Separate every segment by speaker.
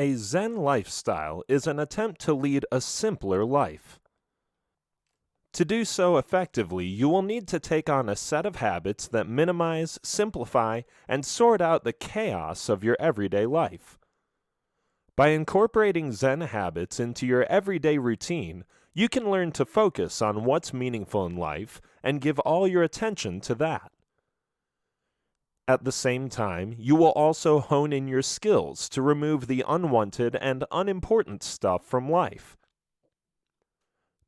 Speaker 1: A Zen lifestyle is an attempt to lead a simpler life. To do so effectively, you will need to take on a set of habits that minimize, simplify, and sort out the chaos of your everyday life. By incorporating Zen habits into your everyday routine, you can learn to focus on what's meaningful in life and give all your attention to that. At the same time, you will also hone in your skills to remove the unwanted and unimportant stuff from life.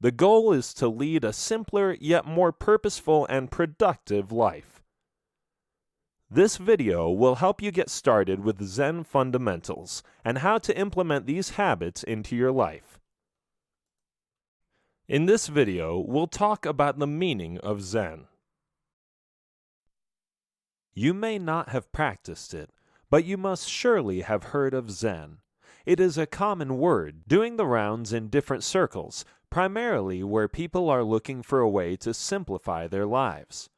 Speaker 1: The goal is to lead a simpler yet more purposeful and productive life. This video will help you get started with Zen fundamentals and how to implement these habits into your life. In this video, we'll talk about the meaning of Zen. You may not have practiced it, but you must surely have heard of Zen. It is a common word, doing the rounds in different circles, primarily where people are looking for a way to simplify their lives.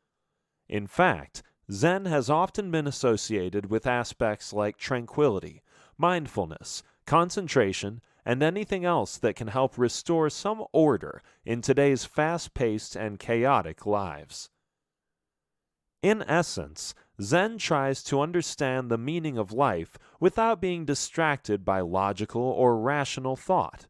Speaker 1: In fact, Zen has often been associated with aspects like tranquility, mindfulness, concentration, and anything else that can help restore some order in today's fast-paced and chaotic lives. In essence, Zen tries to understand the meaning of life without being distracted by logical or rational thought.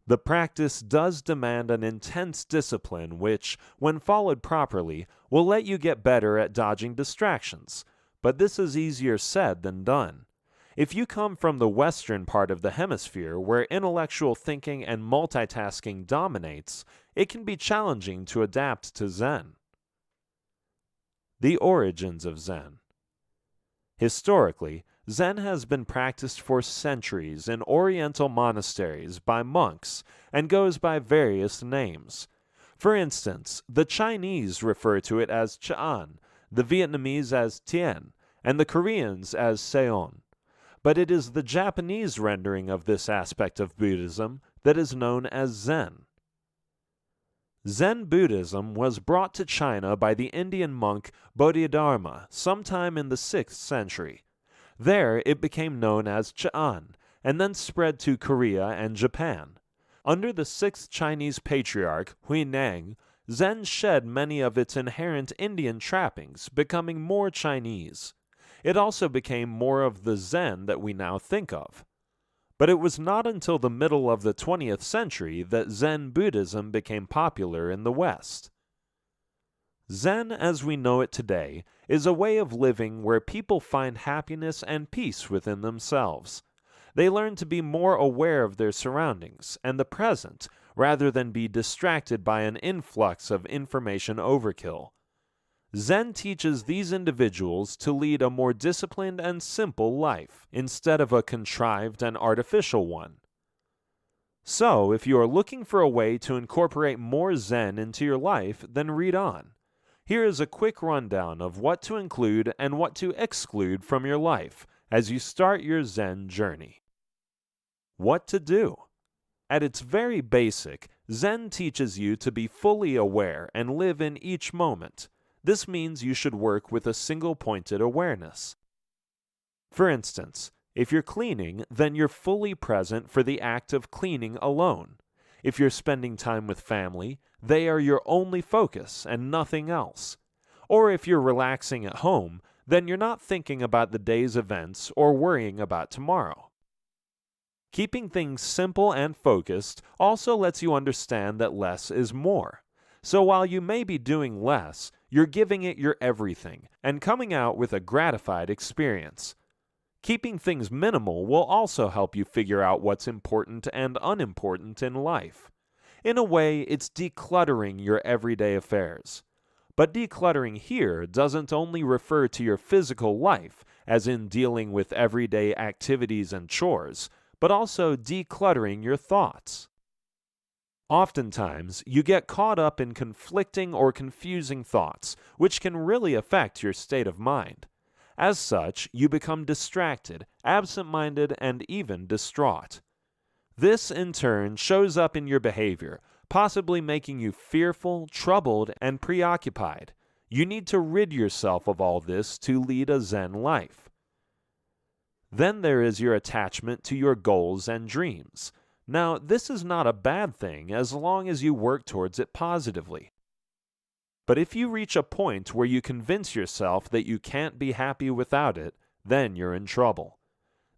Speaker 1: The practice does demand an intense discipline which, when followed properly, will let you get better at dodging distractions, but this is easier said than done. If you come from the Western part of the hemisphere where intellectual thinking and multitasking dominates, it can be challenging to adapt to Zen. The origins of Zen. Historically, Zen has been practiced for centuries in Oriental monasteries by monks and goes by various names. For instance, the Chinese refer to it as Ch'an, the Vietnamese as Tien, and the Koreans as Seon. But it is the Japanese rendering of this aspect of Buddhism that is known as Zen. Zen Buddhism was brought to China by the Indian monk Bodhidharma sometime in the 6th century. There it became known as Ch'an, and then spread to Korea and Japan. Under the 6th Chinese patriarch, Huineng, Zen shed many of its inherent Indian trappings, becoming more Chinese. It also became more of the Zen that we now think of. But it was not until the middle of the 20th century that Zen Buddhism became popular in the West. Zen, as we know it today, is a way of living where people find happiness and peace within themselves. They learn to be more aware of their surroundings and the present, rather than be distracted by an influx of information overkill. Zen teaches these individuals to lead a more disciplined and simple life, instead of a contrived and artificial one. So, if you are looking for a way to incorporate more Zen into your life, then read on. Here is a quick rundown of what to include and what to exclude from your life as you start your Zen journey. What to do? At its very basic, Zen teaches you to be fully aware and live in each moment. This means you should work with a single-pointed awareness. For instance, if you're cleaning, then you're fully present for the act of cleaning alone. If you're spending time with family, they are your only focus and nothing else. Or if you're relaxing at home, then you're not thinking about the day's events or worrying about tomorrow. Keeping things simple and focused also lets you understand that less is more. So while you may be doing less, you're giving it your everything and coming out with a gratified experience. Keeping things minimal will also help you figure out what's important and unimportant in life. In a way, it's decluttering your everyday affairs. But decluttering here doesn't only refer to your physical life, as in dealing with everyday activities and chores, but also decluttering your thoughts. Oftentimes, you get caught up in conflicting or confusing thoughts, which can really affect your state of mind. As such, you become distracted, absent-minded, and even distraught. This, in turn, shows up in your behavior, possibly making you fearful, troubled, and preoccupied. You need to rid yourself of all this to lead a Zen life. Then there is your attachment to your goals and dreams. Now, this is not a bad thing as long as you work towards it positively. But if you reach a point where you convince yourself that you can't be happy without it, then you're in trouble.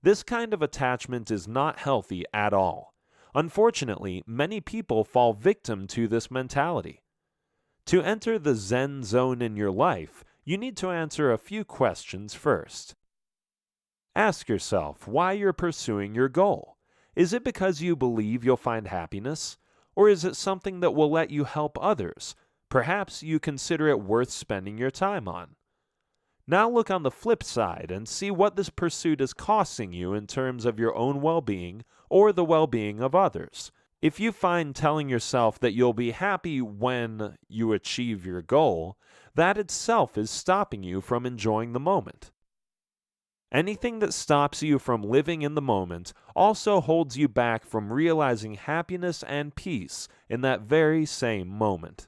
Speaker 1: This kind of attachment is not healthy at all. Unfortunately, many people fall victim to this mentality. To enter the Zen zone in your life, you need to answer a few questions first. Ask yourself why you're pursuing your goal. Is it because you believe you'll find happiness? Or is it something that will let you help others? Perhaps you consider it worth spending your time on. Now look on the flip side and see what this pursuit is costing you in terms of your own well-being or the well-being of others. If you find telling yourself that you'll be happy when you achieve your goal, that itself is stopping you from enjoying the moment. Anything that stops you from living in the moment also holds you back from realizing happiness and peace in that very same moment.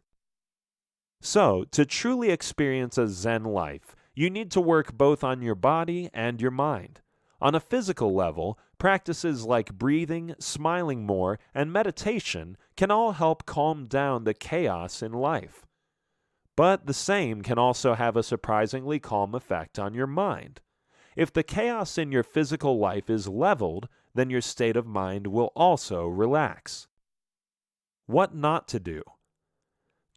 Speaker 1: So, to truly experience a Zen life, you need to work both on your body and your mind. On a physical level, practices like breathing, smiling more, and meditation can all help calm down the chaos in life. But the same can also have a surprisingly calm effect on your mind. If the chaos in your physical life is leveled, then your state of mind will also relax. What not to do?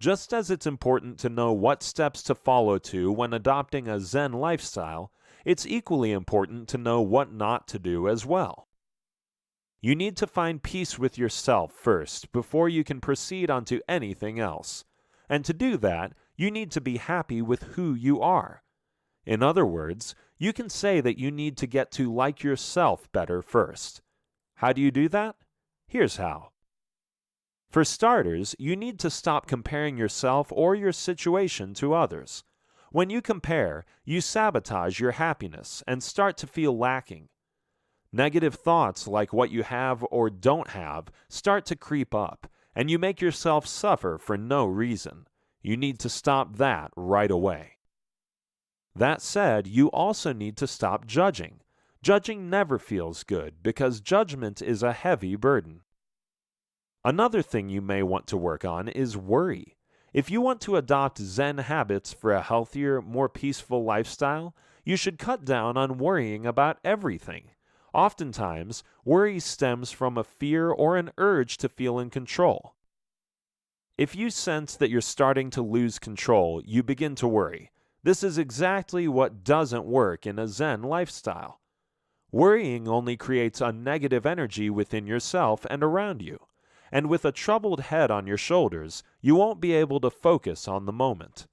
Speaker 1: Just as it's important to know what steps to follow when adopting a Zen lifestyle, it's equally important to know what not to do as well. You need to find peace with yourself first before you can proceed onto anything else. And to do that, you need to be happy with who you are. In other words, you can say that you need to get to like yourself better first. How do you do that? Here's how. For starters, you need to stop comparing yourself or your situation to others. When you compare, you sabotage your happiness and start to feel lacking. Negative thoughts like what you have or don't have start to creep up, and you make yourself suffer for no reason. You need to stop that right away. That said, you also need to stop judging. Judging never feels good because judgment is a heavy burden. Another thing you may want to work on is worry. If you want to adopt Zen habits for a healthier, more peaceful lifestyle, you should cut down on worrying about everything. Oftentimes, worry stems from a fear or an urge to feel in control. If you sense that you're starting to lose control, you begin to worry. This is exactly what doesn't work in a Zen lifestyle. Worrying only creates a negative energy within yourself and around you. And with a troubled head on your shoulders, you won't be able to focus on the moment.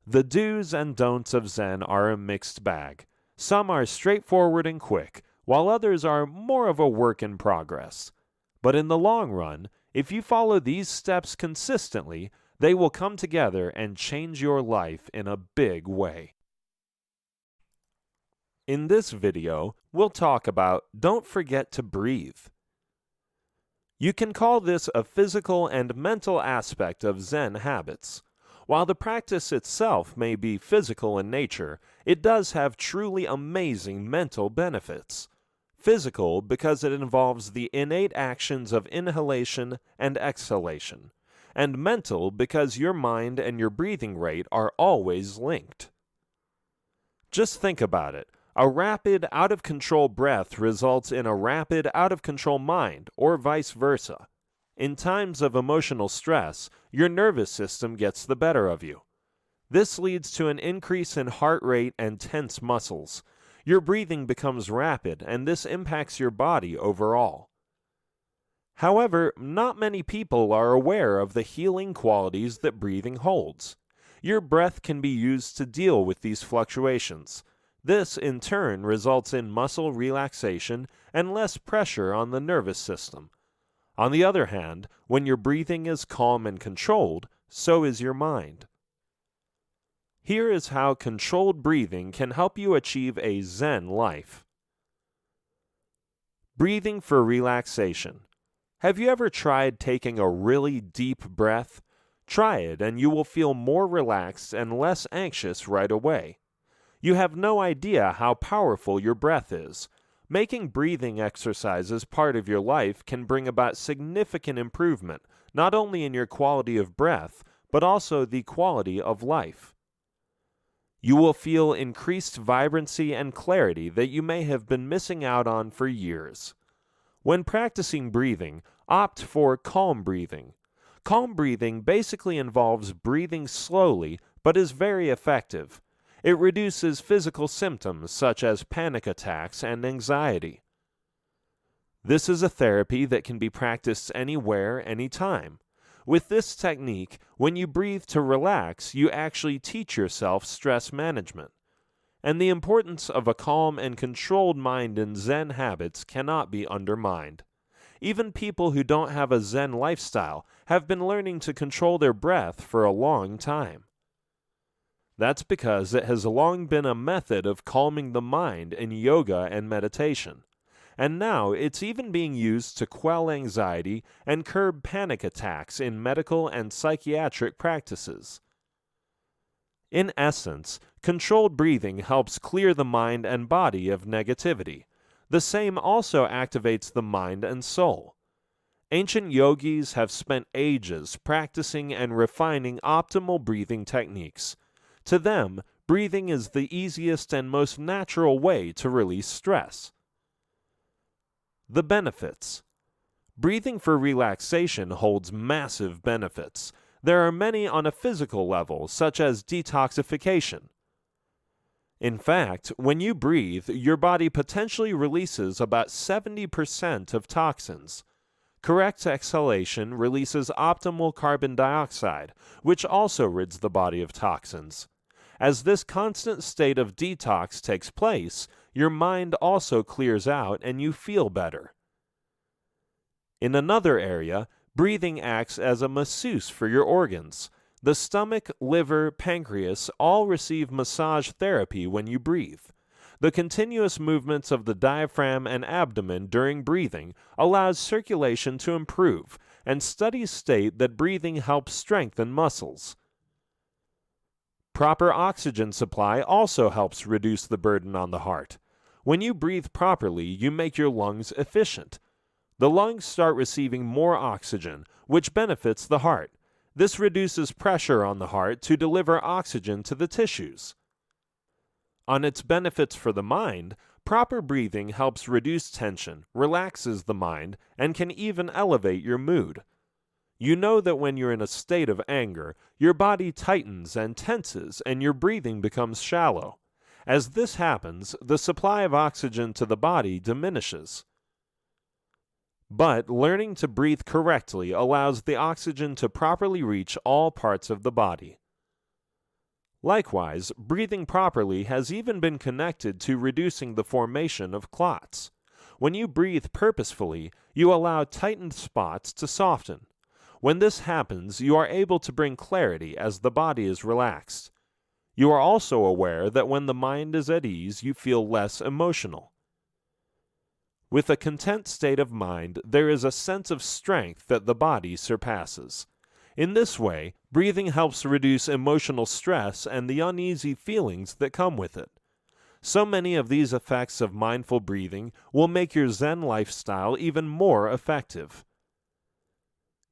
Speaker 1: The do's and don'ts of Zen are a mixed bag. Some are straightforward and quick, while others are more of a work in progress. But in the long run, if you follow these steps consistently, they will come together and change your life in a big way. In this video, we'll talk about don't forget to breathe. You can call this a physical and mental aspect of Zen habits. While the practice itself may be physical in nature, it does have truly amazing mental benefits. Physical because it involves the innate actions of inhalation and exhalation, and mental because your mind and your breathing rate are always linked. Just think about it. A rapid, out-of-control breath results in a rapid, out-of-control mind, or vice versa. In times of emotional stress, your nervous system gets the better of you. This leads to an increase in heart rate and tense muscles. Your breathing becomes rapid, and this impacts your body overall. However, not many people are aware of the healing qualities that breathing holds. Your breath can be used to deal with these fluctuations. This, in turn, results in muscle relaxation and less pressure on the nervous system. On the other hand, when your breathing is calm and controlled, so is your mind. Here is how controlled breathing can help you achieve a Zen life. Breathing for relaxation. Have you ever tried taking a really deep breath? Try it and you will feel more relaxed and less anxious right away. You have no idea how powerful your breath is. Making breathing exercises part of your life can bring about significant improvement, not only in your quality of breath, but also the quality of life. You will feel increased vibrancy and clarity that you may have been missing out on for years. When practicing breathing, opt for calm breathing. Calm breathing basically involves breathing slowly, but is very effective. It reduces physical symptoms such as panic attacks and anxiety. This is a therapy that can be practiced anywhere, anytime. With this technique, when you breathe to relax, you actually teach yourself stress management. And the importance of a calm and controlled mind in Zen habits cannot be undermined. Even people who don't have a Zen lifestyle have been learning to control their breath for a long time. That's because it has long been a method of calming the mind in yoga and meditation. And now it's even being used to quell anxiety and curb panic attacks in medical and psychiatric practices. In essence, controlled breathing helps clear the mind and body of negativity. The same also activates the mind and soul. Ancient yogis have spent ages practicing and refining optimal breathing techniques. To them, breathing is the easiest and most natural way to release stress. The benefits. Breathing for relaxation holds massive benefits. There are many on a physical level, such as detoxification. In fact, when you breathe, your body potentially releases about 70% of toxins. Correct exhalation releases optimal carbon dioxide, which also rids the body of toxins. As this constant state of detox takes place, your mind also clears out and you feel better. In another area, breathing acts as a masseuse for your organs. The stomach, liver, pancreas all receive massage therapy when you breathe. The continuous movements of the diaphragm and abdomen during breathing allows circulation to improve, and studies state that breathing helps strengthen muscles. Proper oxygen supply also helps reduce the burden on the heart. When you breathe properly, you make your lungs efficient. The lungs start receiving more oxygen, which benefits the heart. This reduces pressure on the heart to deliver oxygen to the tissues. On its benefits for the mind, proper breathing helps reduce tension, relaxes the mind, and can even elevate your mood. You know that when you're in a state of anger, your body tightens and tenses and your breathing becomes shallow. As this happens, the supply of oxygen to the body diminishes. But learning to breathe correctly allows the oxygen to properly reach all parts of the body. Likewise, breathing properly has even been connected to reducing the formation of clots. When you breathe purposefully, you allow tightened spots to soften. When this happens, you are able to bring clarity as the body is relaxed. You are also aware that when the mind is at ease, you feel less emotional. With a content state of mind, there is a sense of strength that the body surpasses. In this way, breathing helps reduce emotional stress and the uneasy feelings that come with it. So many of these effects of mindful breathing will make your Zen lifestyle even more effective.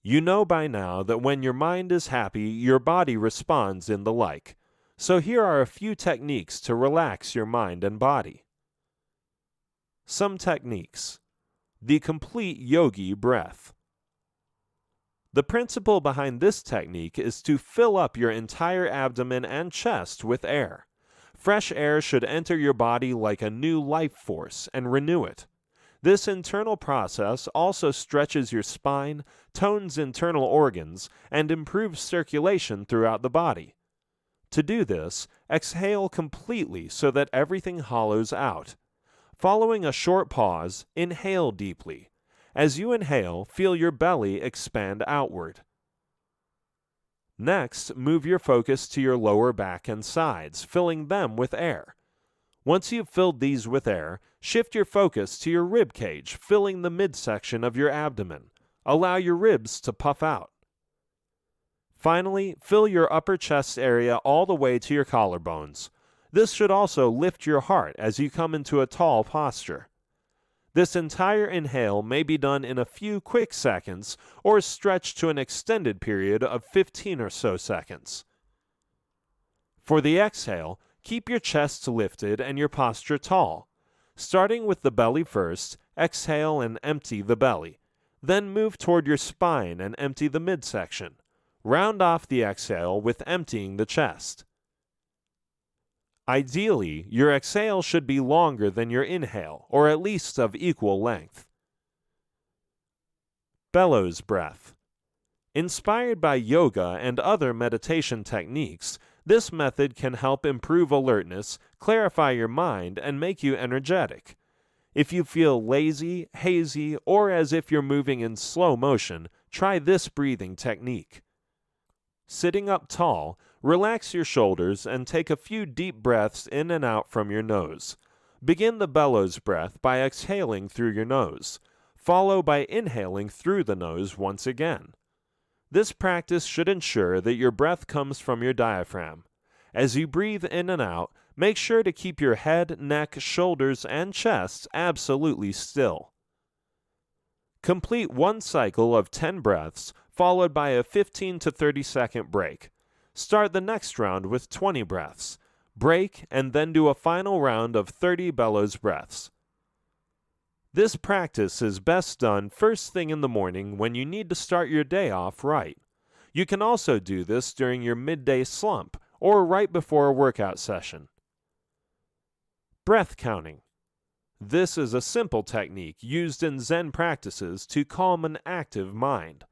Speaker 1: You know by now that when your mind is happy, your body responds in the like. So here are a few techniques to relax your mind and body. Some techniques. The complete yogi breath. The principle behind this technique is to fill up your entire abdomen and chest with air. Fresh air should enter your body like a new life force and renew it. This internal process also stretches your spine, tones internal organs, and improves circulation throughout the body. To do this, exhale completely so that everything hollows out. Following a short pause, inhale deeply. As you inhale, feel your belly expand outward. Next, move your focus to your lower back and sides, filling them with air. Once you've filled these with air, shift your focus to your rib cage, filling the midsection of your abdomen. Allow your ribs to puff out. Finally, fill your upper chest area all the way to your collarbones. This should also lift your heart as you come into a tall posture. This entire inhale may be done in a few quick seconds or stretched to an extended period of 15 or so seconds. For the exhale, keep your chest lifted and your posture tall. Starting with the belly first, exhale and empty the belly. Then move toward your spine and empty the midsection. Round off the exhale with emptying the chest. Ideally, your exhale should be longer than your inhale, or at least of equal length. Bellows breath. Inspired by yoga and other meditation techniques, this method can help improve alertness, clarify your mind, and make you energetic. If you feel lazy, hazy, or as if you're moving in slow motion, try this breathing technique. Sitting up tall, relax your shoulders and take a few deep breaths in and out from your nose. Begin the bellows breath by exhaling through your nose. Follow by inhaling through the nose once again. This practice should ensure that your breath comes from your diaphragm. As you breathe in and out, make sure to keep your head, neck, shoulders, and chest absolutely still. Complete one cycle of 10 breaths, followed by a 15 to 30 second break. Start the next round with 20 breaths. Break, and then do a final round of 30 bellows breaths. This practice is best done first thing in the morning when you need to start your day off right. You can also do this during your midday slump or right before a workout session. Breath counting. This is a simple technique used in Zen practices to calm an active mind.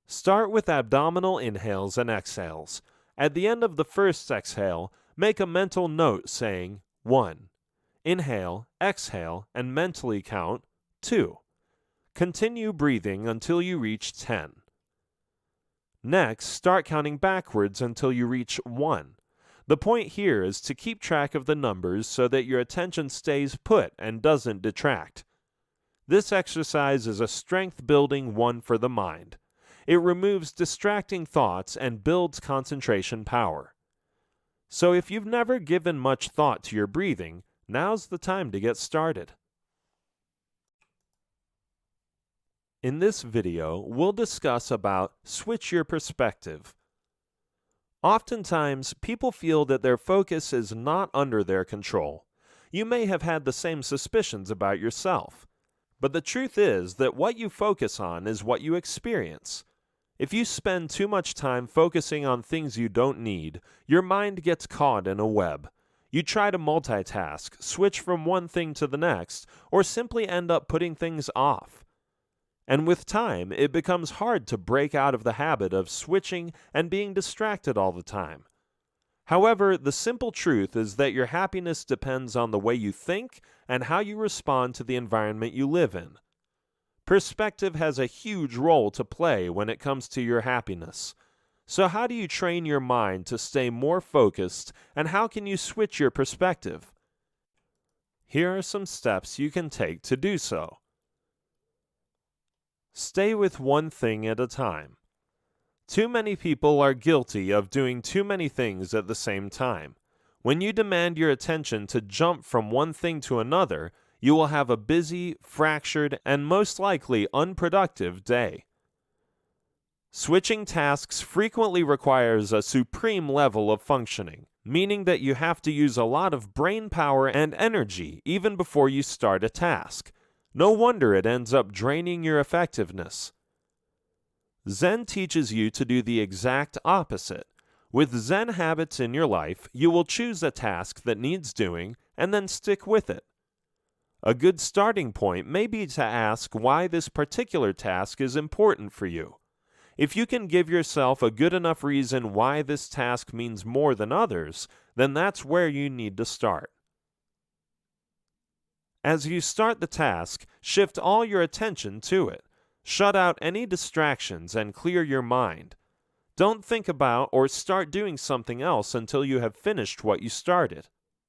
Speaker 1: Start with abdominal inhales and exhales. At the end of the first exhale, make a mental note saying 1. Inhale, exhale, and mentally count 2. Continue breathing until you reach 10. Next, start counting backwards until you reach 1. The point here is to keep track of the numbers so that your attention stays put and doesn't detract. This exercise is a strength-building one for the mind. It removes distracting thoughts and builds concentration power. So if you've never given much thought to your breathing, now's the time to get started. In this video, we'll discuss about switch your perspective. Oftentimes, people feel that their focus is not under their control. You may have had the same suspicions about yourself. But the truth is that what you focus on is what you experience. If you spend too much time focusing on things you don't need, your mind gets caught in a web. You try to multitask, switch from one thing to the next, or simply end up putting things off. And with time, it becomes hard to break out of the habit of switching and being distracted all the time. However, the simple truth is that your happiness depends on the way you think and how you respond to the environment you live in. Perspective has a huge role to play when it comes to your happiness. So how do you train your mind to stay more focused, and how can you switch your perspective? Here are some steps you can take to do so. Stay with one thing at a time. Too many people are guilty of doing too many things at the same time. When you demand your attention to jump from one thing to another, you will have a busy, fractured, and most likely unproductive day. Switching tasks frequently requires a supreme level of functioning, meaning that you have to use a lot of brain power and energy even before you start a task. No wonder it ends up draining your effectiveness. Zen teaches you to do the exact opposite. With Zen habits in your life, you will choose a task that needs doing and then stick with it. A good starting point may be to ask why this particular task is important for you. If you can give yourself a good enough reason why this task means more than others, then that's where you need to start. As you start the task, shift all your attention to it. Shut out any distractions and clear your mind. Don't think about or start doing something else until you have finished what you started.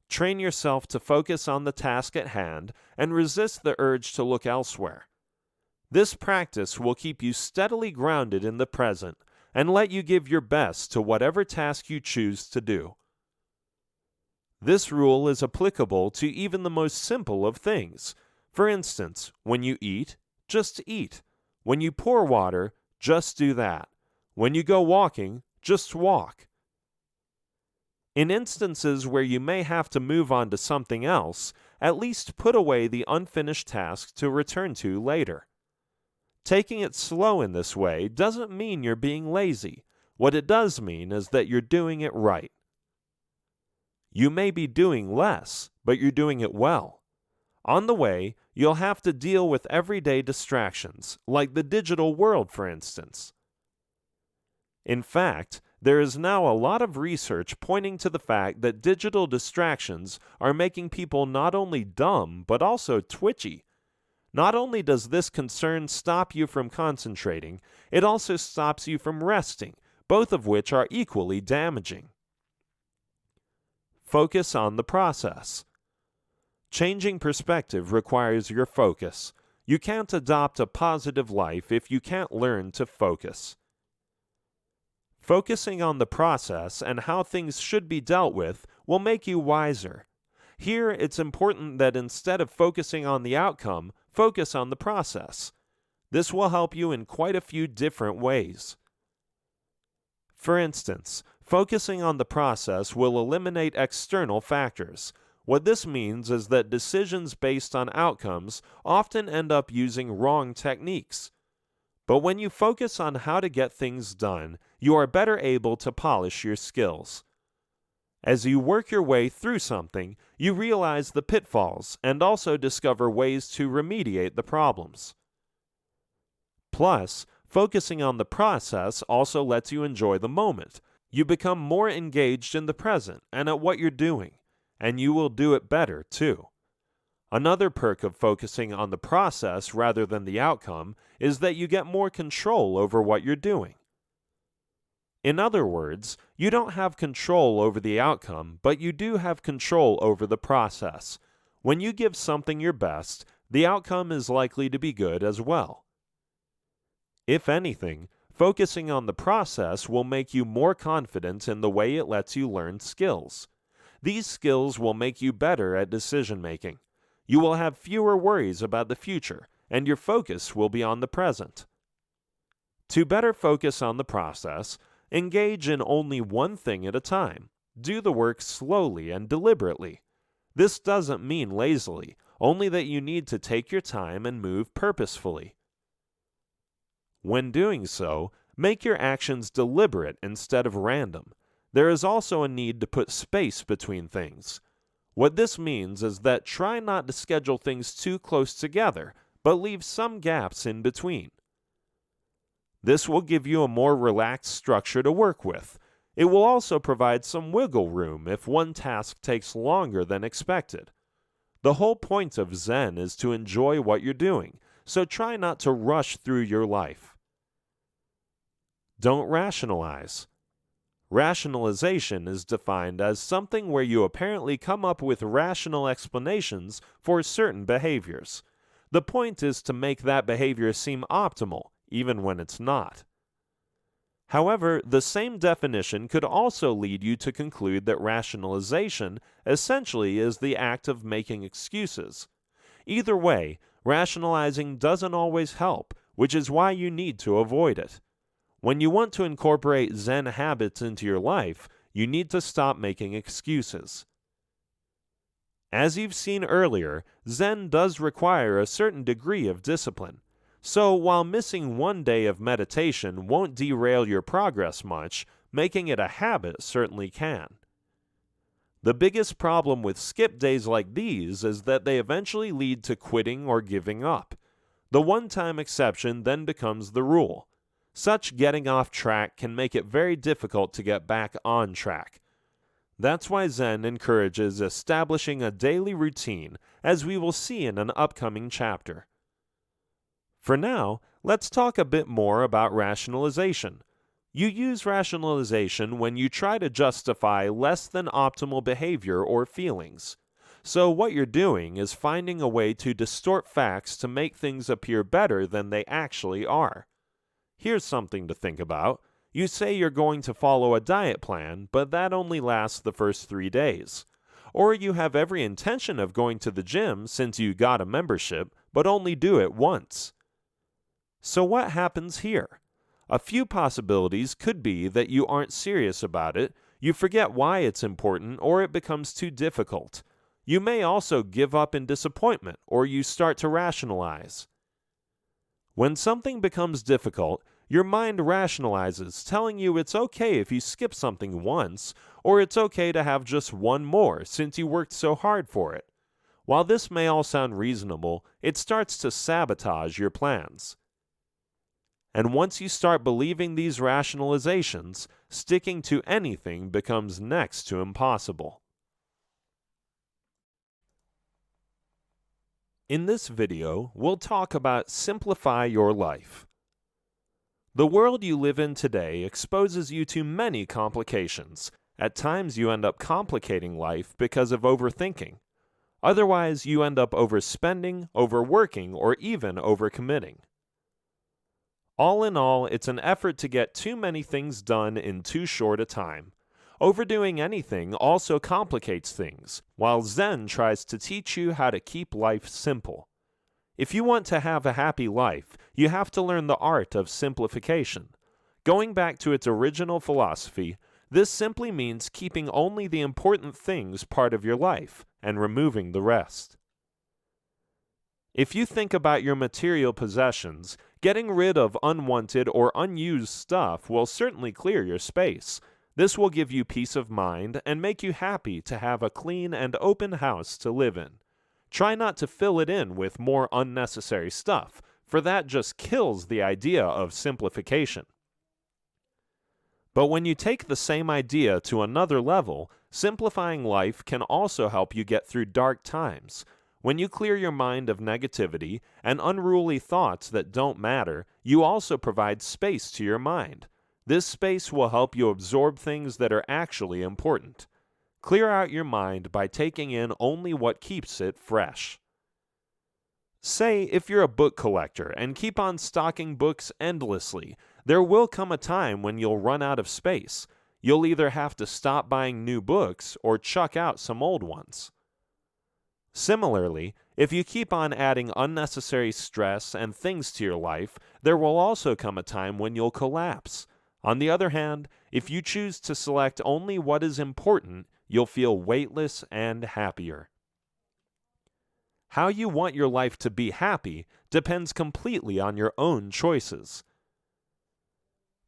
Speaker 1: Train yourself to focus on the task at hand and resist the urge to look elsewhere. This practice will keep you steadily grounded in the present and let you give your best to whatever task you choose to do. This rule is applicable to even the most simple of things. For instance, when you eat, just eat. When you pour water, just do that. When you go walking, just walk. In instances where you may have to move on to something else, at least put away the unfinished task to return to later. Taking it slow in this way doesn't mean you're being lazy. What it does mean is that you're doing it right. You may be doing less, but you're doing it well. On the way, you'll have to deal with everyday distractions, like the digital world, for instance. In fact, there is now a lot of research pointing to the fact that digital distractions are making people not only dumb, but also twitchy. Not only does this concern stop you from concentrating, it also stops you from resting, both of which are equally damaging. Focus on the process. Changing perspective requires your focus. You can't adopt a positive life if you can't learn to focus. Focusing on the process and how things should be dealt with will make you wiser. Here, it's important that instead of focusing on the outcome, focus on the process. This will help you in quite a few different ways. For instance, focusing on the process will eliminate external factors. What this means is that decisions based on outcomes often end up using wrong techniques. But when you focus on how to get things done, you are better able to polish your skills. As you work your way through something, you realize the pitfalls and also discover ways to remediate the problems. Plus, focusing on the process also lets you enjoy the moment. You become more engaged in the present and at what you're doing, and you will do it better too. Another perk of focusing on the process rather than the outcome is that you get more control over what you're doing. In other words, you don't have control over the outcome, but you do have control over the process. When you give something your best, the outcome is likely to be good as well. If anything, focusing on the process will make you more confident in the way it lets you learn skills. These skills will make you better at decision-making. You will have fewer worries about the future, and your focus will be on the present. To better focus on the process, engage in only one thing at a time. Do the work slowly and deliberately. This doesn't mean lazily, only that you need to take your time and move purposefully. When doing so, make your actions deliberate instead of random. There is also a need to put space between things. What this means is that try not to schedule things too close together, but leave some gaps in between. This will give you a more relaxed structure to work with. It will also provide some wiggle room if one task takes longer than expected. The whole point of Zen is to enjoy what you're doing, so try not to rush through your life. Don't rationalize. Rationalization is defined as something where you apparently come up with rational explanations for certain behaviors. The point is to make that behavior seem optimal, even when it's not. However, the same definition could also lead you to conclude that rationalization essentially is the act of making excuses. Either way, rationalizing doesn't always help, which is why you need to avoid it. When you want to incorporate Zen habits into your life, you need to stop making excuses. As you've seen earlier, Zen does require a certain degree of discipline. So while missing one day of meditation won't derail your progress much, making it a habit certainly can. The biggest problem with skip days like these is that they eventually lead to quitting or giving up. The one-time exception then becomes the rule. Such getting off track can make it very difficult to get back on track. That's why Zen encourages establishing a daily routine, as we will see in an upcoming chapter. For now, let's talk a bit more about rationalization. You use rationalization when you try to justify less than optimal behavior or feelings. So what you're doing is finding a way to distort facts to make things appear better than they actually are. Here's something to think about. You say you're going to follow a diet plan, but that only lasts the first 3 days. or you have every intention of going to the gym since you got a membership, but only do it once. So what happens here? A few possibilities could be that you aren't serious about it, you forget why it's important, or it becomes too difficult. You may also give up in disappointment, or you start to rationalize. When something becomes difficult, your mind rationalizes, telling you it's okay if you skip something once, or it's okay to have just one more since you worked so hard for it. While this may all sound reasonable, it starts to sabotage your plans. And once you start believing these rationalizations, sticking to anything becomes next to impossible. In this video, we'll talk about simplify your life. The world you live in today exposes you to many complications. At times you end up complicating life because of overthinking. Otherwise, you end up overspending, overworking, or even overcommitting. All in all, it's an effort to get too many things done in too short a time. Overdoing anything also complicates things, while Zen tries to teach you how to keep life simple. If you want to have a happy life, you have to learn the art of simplification. Going back to its original philosophy, this simply means keeping only the important things part of your life and removing the rest. If you think about your material possessions, getting rid of unwanted or unused stuff will certainly clear your space. This will give you peace of mind and make you happy to have a clean and open house to live in. Try not to fill it in with more unnecessary stuff, for that just kills the idea of simplification. But when you take the same idea to another level, simplifying life can also help you get through dark times. When you clear your mind of negativity and unruly thoughts that don't matter, you also provide space to your mind. This space will help you absorb things that are actually important. Clear out your mind by taking in only what keeps it fresh. Say if you're a book collector and keep on stocking books endlessly, there will come a time when you'll run out of space. You'll either have to stop buying new books or chuck out some old ones. Similarly, if you keep on adding unnecessary stress and things to your life, there will also come a time when you'll collapse. On the other hand, if you choose to select only what is important, you'll feel weightless and happier. How you want your life to be happy depends completely on your own choices.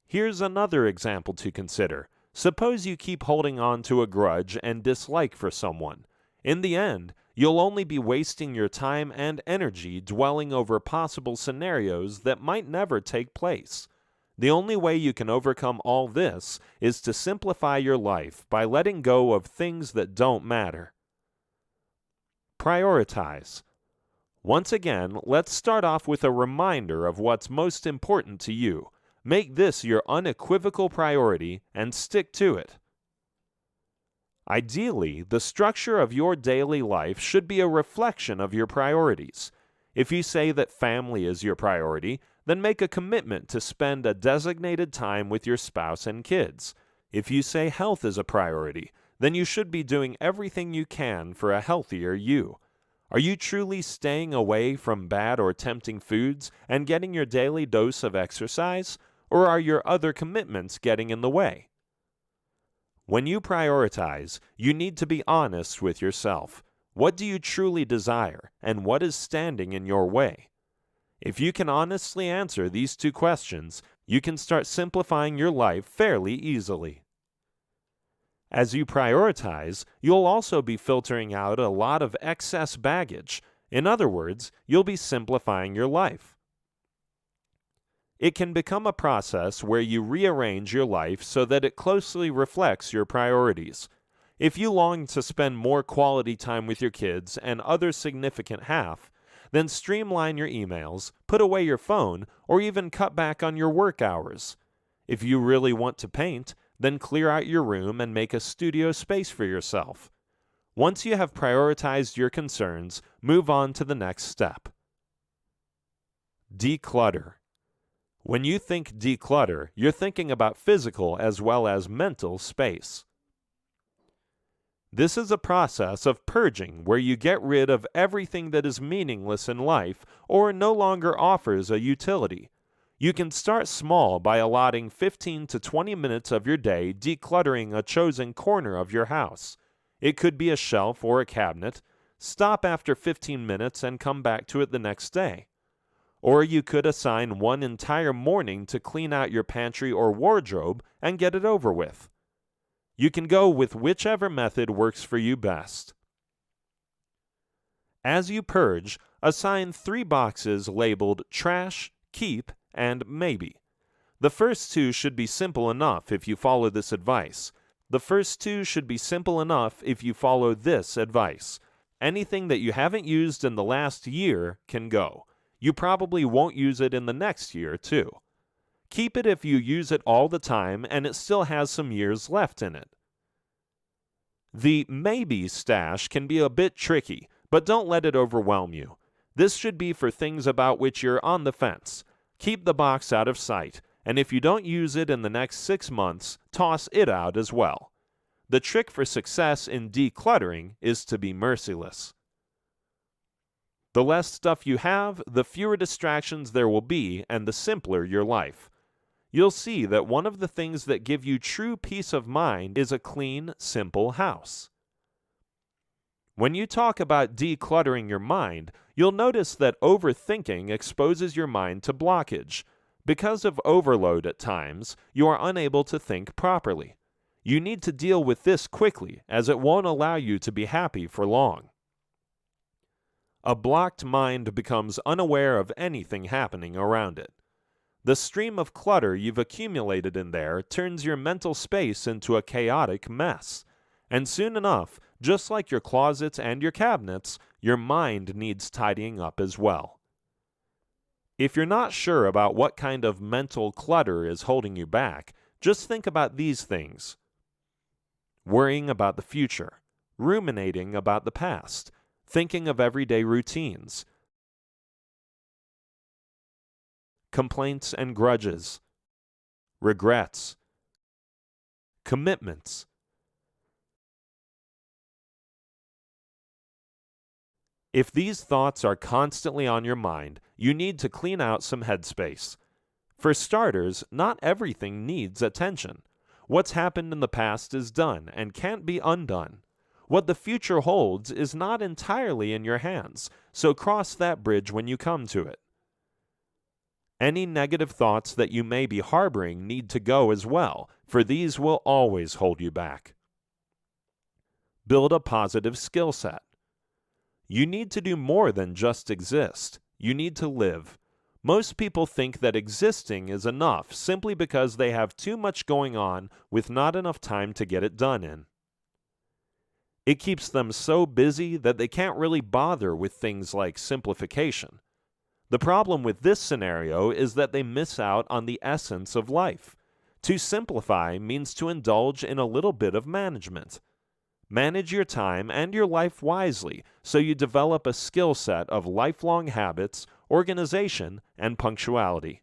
Speaker 1: Here's another example to consider. Suppose you keep holding on to a grudge and dislike for someone. In the end, you'll only be wasting your time and energy dwelling over possible scenarios that might never take place. The only way you can overcome all this is to simplify your life by letting go of things that don't matter. Prioritize. Once again, let's start off with a reminder of what's most important to you. Make this your unequivocal priority and stick to it. Ideally, the structure of your daily life should be a reflection of your priorities. If you say that family is your priority, then make a commitment to spend a designated time with your spouse and kids. If you say health is a priority, then you should be doing everything you can for a healthier you. Are you truly staying away from bad or tempting foods and getting your daily dose of exercise, or are your other commitments getting in the way? When you prioritize, you need to be honest with yourself. What do you truly desire, and what is standing in your way? If you can honestly answer these two questions, you can start simplifying your life fairly easily. As you prioritize, you'll also be filtering out a lot of excess baggage. In other words, you'll be simplifying your life. It can become a process where you rearrange your life so that it closely reflects your priorities. If you long to spend more quality time with your kids and other significant half, then streamline your emails, put away your phone, or even cut back on your work hours. If you really want to paint, then clear out your room and make a studio space for yourself. Once you have prioritized your concerns, move on to the next step. Declutter. When you think declutter, you're thinking about physical as well as mental space. This is a process of purging where you get rid of everything that is meaningless in life or no longer offers a utility. You can start small by allotting 15 to 20 minutes of your day decluttering a chosen corner of your house. It could be a shelf or a cabinet. Stop after 15 minutes and come back to it the next day. Or you could assign one entire morning to clean out your pantry or wardrobe and get it over with. You can go with whichever method works for you best. As you purge, assign 3 boxes labeled Trash, Keep, and Maybe. The first 2 should be simple enough if you follow this advice. Anything that you haven't used in the last year can go. You probably won't use it in the next year, too. Keep it if you use it all the time and it still has some years left in it. The maybe stash can be a bit tricky, but don't let it overwhelm you. This should be for things about which you're on the fence. Keep the box out of sight, and if you don't use it in the next 6 months, toss it out as well. The trick for success in decluttering is to be merciless. The less stuff you have, the fewer distractions there will be, and the simpler your life. You'll see that one of the things that give you true peace of mind is a clean, simple house. When you talk about decluttering your mind, you'll notice that overthinking exposes your mind to blockage. Because of overload at times, you are unable to think properly. You need to deal with this quickly, as it won't allow you to be happy for long. A blocked mind becomes unaware of anything happening around it. The stream of clutter you've accumulated in there turns your mental space into a chaotic mess. And soon enough, just like your closets and your cabinets, your mind needs tidying up as well. If you're not sure about what kind of mental clutter is holding you back, just think about these things. Worrying about the future, ruminating about the past, thinking of everyday routines, complaints and grudges, regrets, commitments. If these thoughts are constantly on your mind, you need to clean out some headspace. For starters, not everything needs attention. What's happened in the past is done and can't be undone. What the future holds is not entirely in your hands, so cross that bridge when you come to it. Any negative thoughts that you may be harboring need to go as well, for these will always hold you back. Build a positive skill set. You need to do more than just exist. You need to live. Most people think that existing is enough simply because they have too much going on with not enough time to get it done in. It keeps them so busy that they can't really bother with things like simplification. The problem with this scenario is that they miss out on the essence of life. To simplify means to indulge in a little bit of management. Manage your time and your life wisely so you develop a skill set of lifelong habits, organization, and punctuality.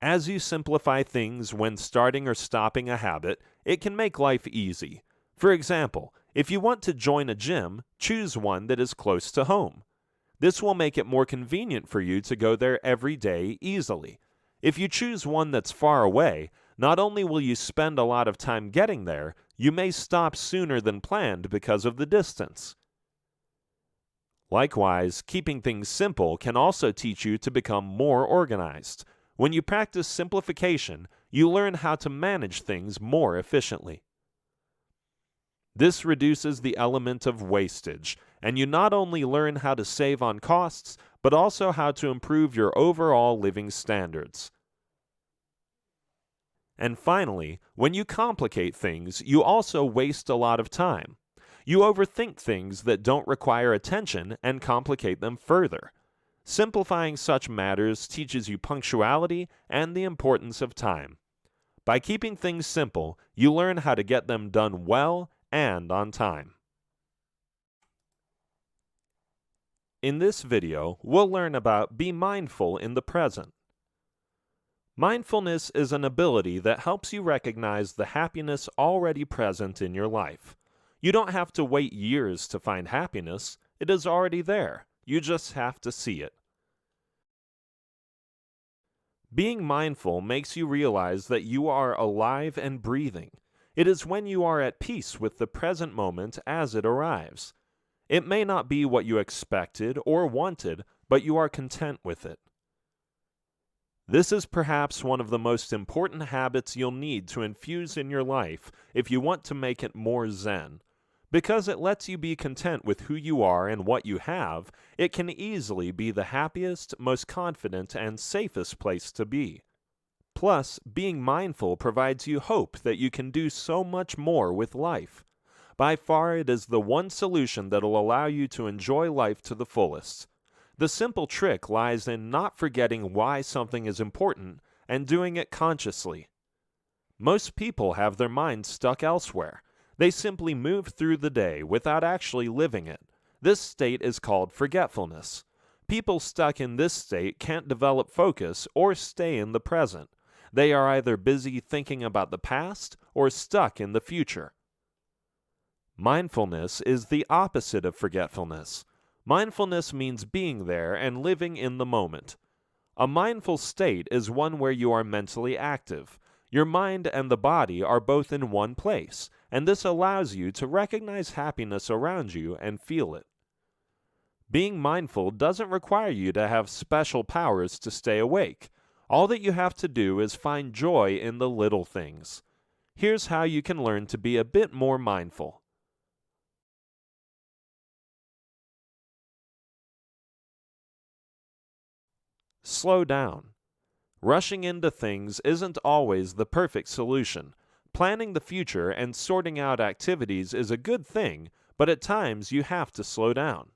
Speaker 1: As you simplify things when starting or stopping a habit, it can make life easy. For example, if you want to join a gym, choose one that is close to home. This will make it more convenient for you to go there every day easily. If you choose one that's far away, not only will you spend a lot of time getting there, you may stop sooner than planned because of the distance. Likewise, keeping things simple can also teach you to become more organized. When you practice simplification, you learn how to manage things more efficiently. This reduces the element of wastage, and you not only learn how to save on costs, but also how to improve your overall living standards. And finally, when you complicate things, you also waste a lot of time. You overthink things that don't require attention and complicate them further. Simplifying such matters teaches you punctuality and the importance of time. By keeping things simple, you learn how to get them done well and on time. In this video, we'll learn about be mindful in the present. Mindfulness is an ability that helps you recognize the happiness already present in your life. You don't have to wait years to find happiness. It is already there. You just have to see it. Being mindful makes you realize that you are alive and breathing. It is when you are at peace with the present moment as it arrives. It may not be what you expected or wanted, but you are content with it. This is perhaps one of the most important habits you'll need to infuse in your life if you want to make it more Zen. Because it lets you be content with who you are and what you have, it can easily be the happiest, most confident, and safest place to be. Plus, being mindful provides you hope that you can do so much more with life. By far, it is the one solution that'll allow you to enjoy life to the fullest. The simple trick lies in not forgetting why something is important and doing it consciously. Most people have their minds stuck elsewhere. They simply move through the day without actually living it. This state is called forgetfulness. People stuck in this state can't develop focus or stay in the present. They are either busy thinking about the past or stuck in the future. Mindfulness is the opposite of forgetfulness. Mindfulness means being there and living in the moment. A mindful state is one where you are mentally active. Your mind and the body are both in one place, and this allows you to recognize happiness around you and feel it. Being mindful doesn't require you to have special powers to stay awake. All that you have to do is find joy in the little things. Here's how you can learn to be a bit more mindful. Slow down. Rushing into things isn't always the perfect solution. Planning the future and sorting out activities is a good thing, but at times you have to slow down.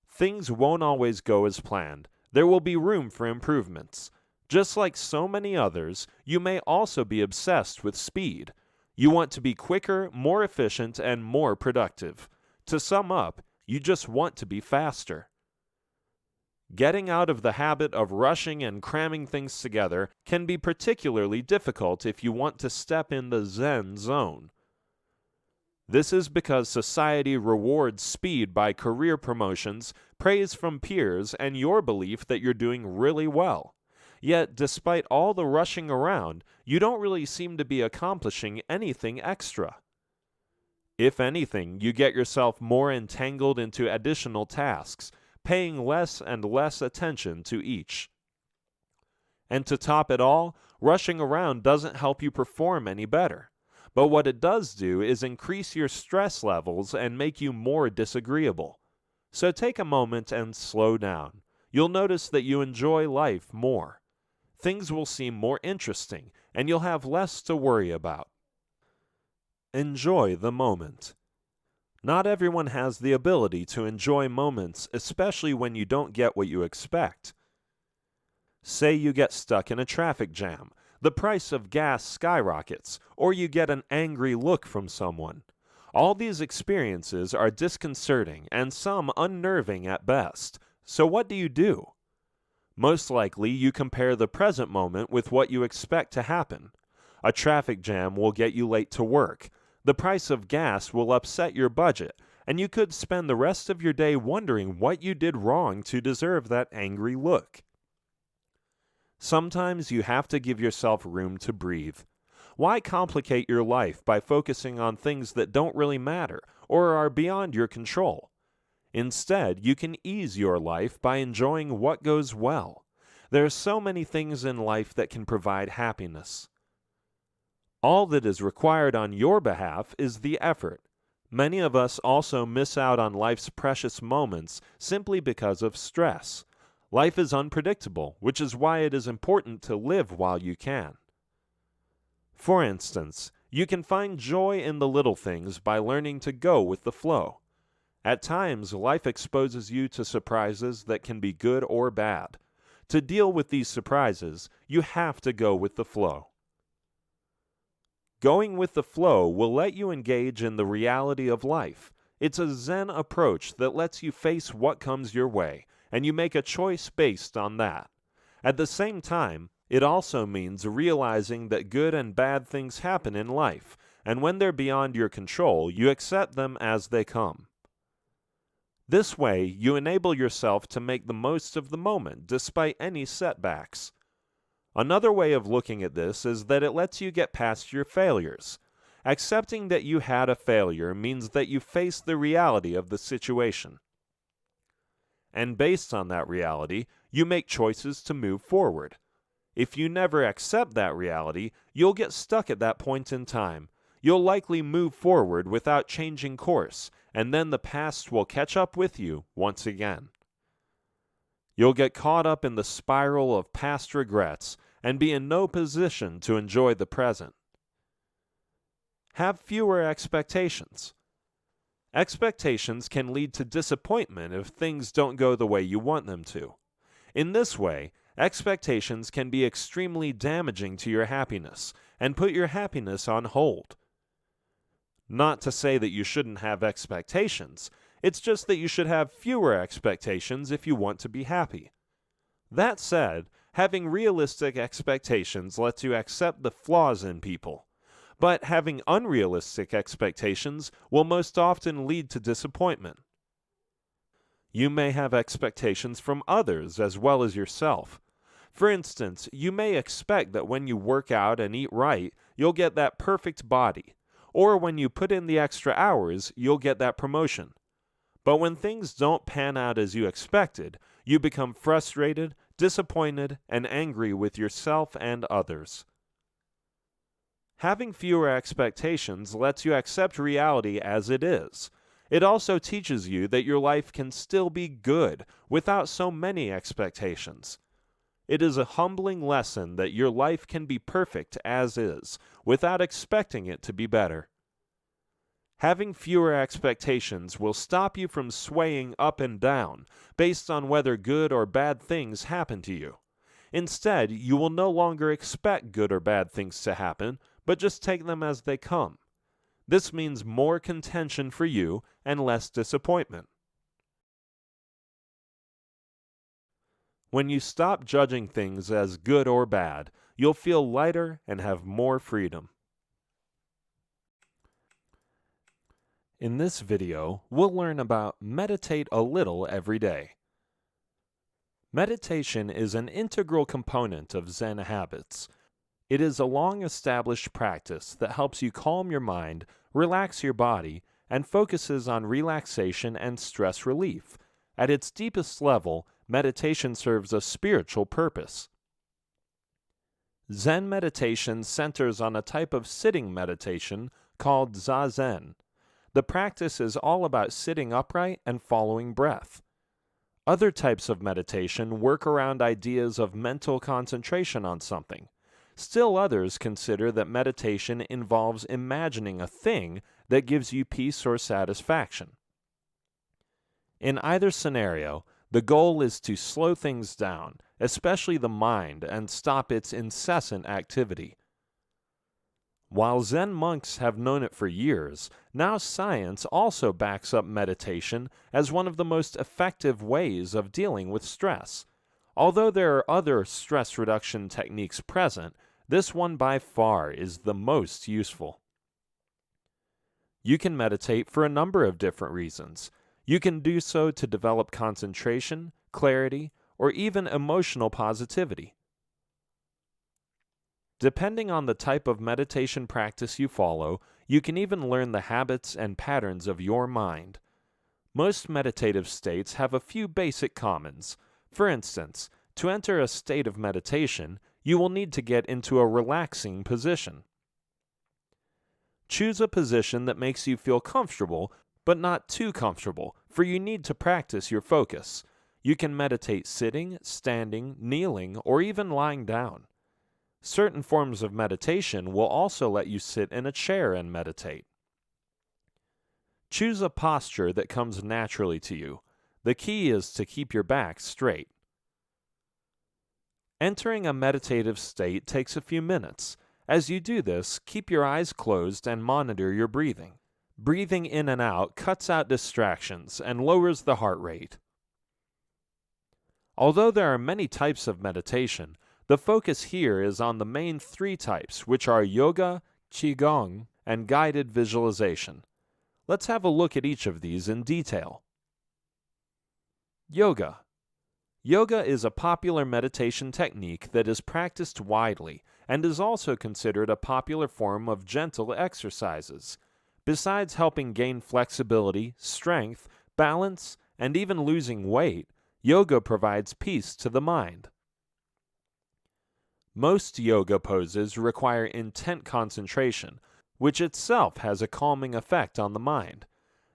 Speaker 1: Things won't always go as planned. There will be room for improvements. Just like so many others, you may also be obsessed with speed. You want to be quicker, more efficient, and more productive. To sum up, you just want to be faster. Getting out of the habit of rushing and cramming things together can be particularly difficult if you want to step in the Zen zone. This is because society rewards speed by career promotions, praise from peers, and your belief that you're doing really well. Yet, despite all the rushing around, you don't really seem to be accomplishing anything extra. If anything, you get yourself more entangled into additional tasks, paying less and less attention to each. And to top it all, rushing around doesn't help you perform any better. But what it does do is increase your stress levels and make you more disagreeable. So take a moment and slow down. You'll notice that you enjoy life more. Things will seem more interesting, and you'll have less to worry about. Enjoy the moment. Not everyone has the ability to enjoy moments, especially when you don't get what you expect. Say you get stuck in a traffic jam, the price of gas skyrockets, or you get an angry look from someone. All these experiences are disconcerting and some unnerving at best. So what do? Most likely, you compare the present moment with what you expect to happen. A traffic jam will get you late to work. The price of gas will upset your budget, and you could spend the rest of your day wondering what you did wrong to deserve that angry look. Sometimes you have to give yourself room to breathe. Why complicate your life by focusing on things that don't really matter or are beyond your control? Instead, you can ease your life by enjoying what goes well. There are so many things in life that can provide happiness. All that is required on your behalf is the effort. Many of us also miss out on life's precious moments simply because of stress. Life is unpredictable, which is why it is important to live while you can. For instance, you can find joy in the little things by learning to go with the flow. At times, life exposes you to surprises that can be good or bad. To deal with these surprises, you have to go with the flow. Going with the flow will let you engage in the reality of life. It's a Zen approach that lets you face what comes your way, and you make a choice based on that. At the same time, It also means realizing that good and bad things happen in life, and when they're beyond your control, you accept them as they come. This way, you enable yourself to make the most of the moment despite any setbacks. Another way of looking at this is that it lets you get past your failures. Accepting that you had a failure means that you face the reality of the situation. And based on that reality, you make choices to move forward. If you never accept that reality, you'll get stuck at that point in time. You'll likely move forward without changing course, and then the past will catch up with you once again. You'll get caught up in the spiral of past regrets and be in no position to enjoy the present. Have fewer expectations. Expectations can lead to disappointment if things don't go the way you want them to. In this way, expectations can be extremely damaging to your happiness and put your happiness on hold. Not to say that you shouldn't have expectations, it's just that you should have fewer expectations if you want to be happy. That said, having realistic expectations lets you accept the flaws in people. But having unrealistic expectations will most often lead to disappointment. You may have expectations from others as well as yourself. For instance, you may expect that when you work out and eat right, you'll get that perfect body, or when you put in the extra hours, you'll get that promotion. But when things don't pan out as you expected, you become frustrated, disappointed, and angry with yourself and others. Having fewer expectations lets you accept reality as it is. It also teaches you that your life can still be good without so many expectations. It is a humbling lesson that your life can be perfect as is, without expecting it to be better. Having fewer expectations will stop you from swaying up and down based on whether good or bad things happen to you. Instead, you will no longer expect good or bad things to happen, but just take them as they come. This means more contention for you and less disappointment. When you stop judging things as good or bad, you'll feel lighter and have more freedom. In this video, we'll learn about meditate a little every day. Meditation is an integral component of Zen habits. It is a long-established practice that helps you calm your mind, relax your body, and focuses on relaxation and stress relief. At its deepest level, meditation serves a spiritual purpose. Zen meditation centers on a type of sitting meditation called Zazen. The practice is all about sitting upright and following breath. Other types of meditation work around ideas of mental concentration on something. Still others consider that meditation involves imagining a thing that gives you peace or satisfaction. In either scenario, the goal is to slow things down, especially the mind, and stop its incessant activity. While Zen monks have known it for years, now science also backs up meditation as one of the most effective ways of dealing with stress. Although there are other stress reduction techniques present, this one by far is the most useful. You can meditate for a number of different reasons. You can do so to develop concentration, clarity, or even emotional positivity. Depending on the type of meditation practice you follow, you can even learn the habits and patterns of your mind. Most meditative states have a few basic commons. For instance, to enter a state of meditation, you will need to get into a relaxing position. Choose a position that makes you feel comfortable, but not too comfortable, for you need to practice your focus. You can meditate sitting, standing, kneeling, or even lying down. Certain forms of meditation will also let you sit in a chair and meditate. Choose a posture that comes naturally to you. The key is to keep your back straight. Entering a meditative state takes a few minutes. As you do this, keep your eyes closed and monitor your breathing. Breathing in and out cuts out distractions and lowers the heart rate. Although there are many types of meditation, The focus here is on the main three types, which are yoga, qigong, and guided visualization. Let's have a look at each of these in detail. Yoga. Yoga is a popular meditation technique that is practiced widely and is also considered a popular form of gentle exercises. Besides helping gain flexibility, strength, balance, and even losing weight, yoga provides peace to the mind. Most yoga poses require intent concentration, which itself has a calming effect on the mind.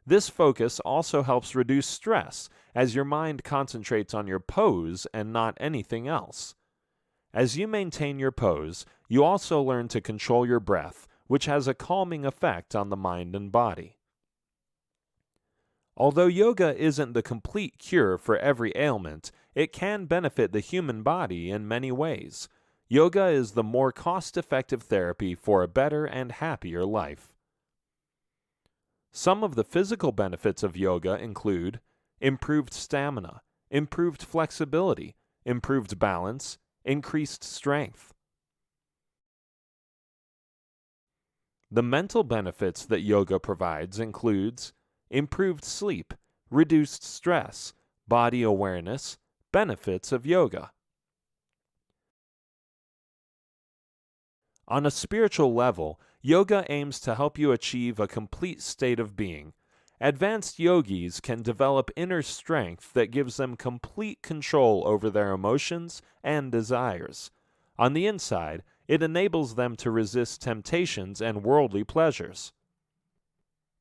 Speaker 1: This focus also helps reduce stress, as your mind concentrates on your pose and not anything else. As you maintain your pose, you also learn to control your breath, which has a calming effect on the mind and body. Although yoga isn't the complete cure for every ailment, it can benefit the human body in many ways. Yoga is the more cost-effective therapy for a better and happier life. Some of the physical benefits of yoga include improved stamina, improved flexibility, improved balance, increased strength. The mental benefits that yoga provides includes improved sleep, reduced stress, body awareness, benefits of yoga. On a spiritual level, yoga aims to help you achieve a complete state of being. Advanced yogis can develop inner strength that gives them complete control over their emotions and desires. On the inside, it enables them to resist temptations and worldly pleasures.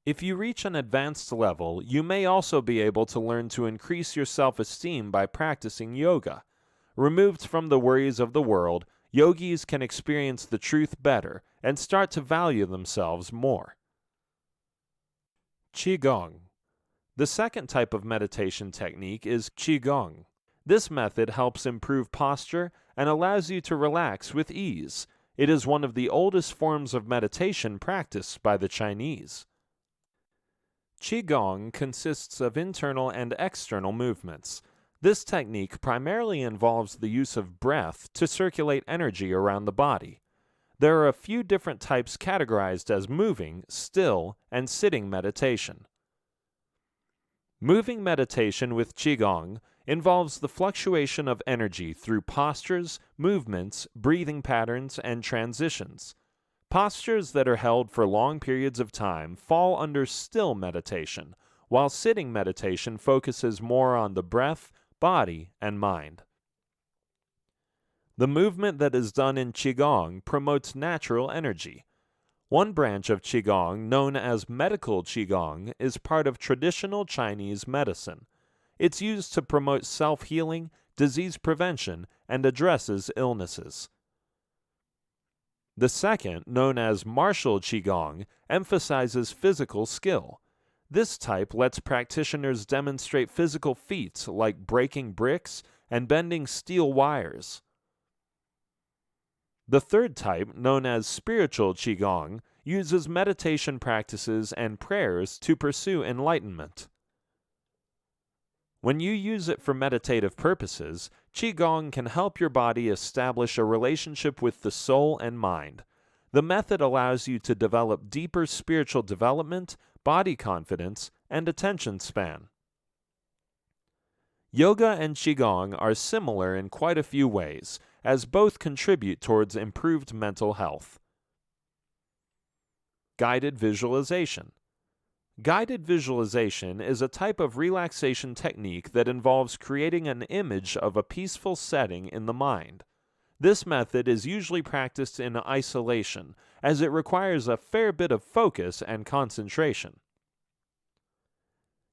Speaker 1: If you reach an advanced level, you may also be able to learn to increase your self-esteem by practicing yoga. Removed from the worries of the world, yogis can experience the truth better and start to value themselves more. Qigong. The second type of meditation technique is Qigong. This method helps improve posture and allows you to relax with ease. It is one of the oldest forms of meditation practiced by the Chinese. Qigong consists of internal and external movements. This technique primarily involves the use of breath to circulate energy around the body. There are a few different types categorized as moving, still, and sitting meditation. Moving meditation with Qigong involves the fluctuation of energy through postures, movements, breathing patterns, and transitions. Postures that are held for long periods of time fall under still meditation, while sitting meditation focuses more on the breath, body, and mind. The movement that is done in Qigong promotes natural energy. One branch of Qigong, known as medical Qigong, is part of traditional Chinese medicine. It's used to promote self-healing, disease prevention, and addresses illnesses. The second, known as martial Qigong, emphasizes physical skill. This type lets practitioners demonstrate physical feats like breaking bricks and bending steel wires. The third type, known as spiritual Qigong, uses meditation practices and prayers to pursue enlightenment. When you use it for meditative purposes, Qigong can help your body establish a relationship with the soul and mind. The method allows you to develop deeper spiritual development, body confidence, and attention span. Yoga and Qigong are similar in quite a few ways, as both contribute towards improved mental health. Guided visualization. Guided visualization is a type of relaxation technique that involves creating an image of a peaceful setting in the mind. This method is usually practiced in isolation, as it requires a fair bit of focus and concentration.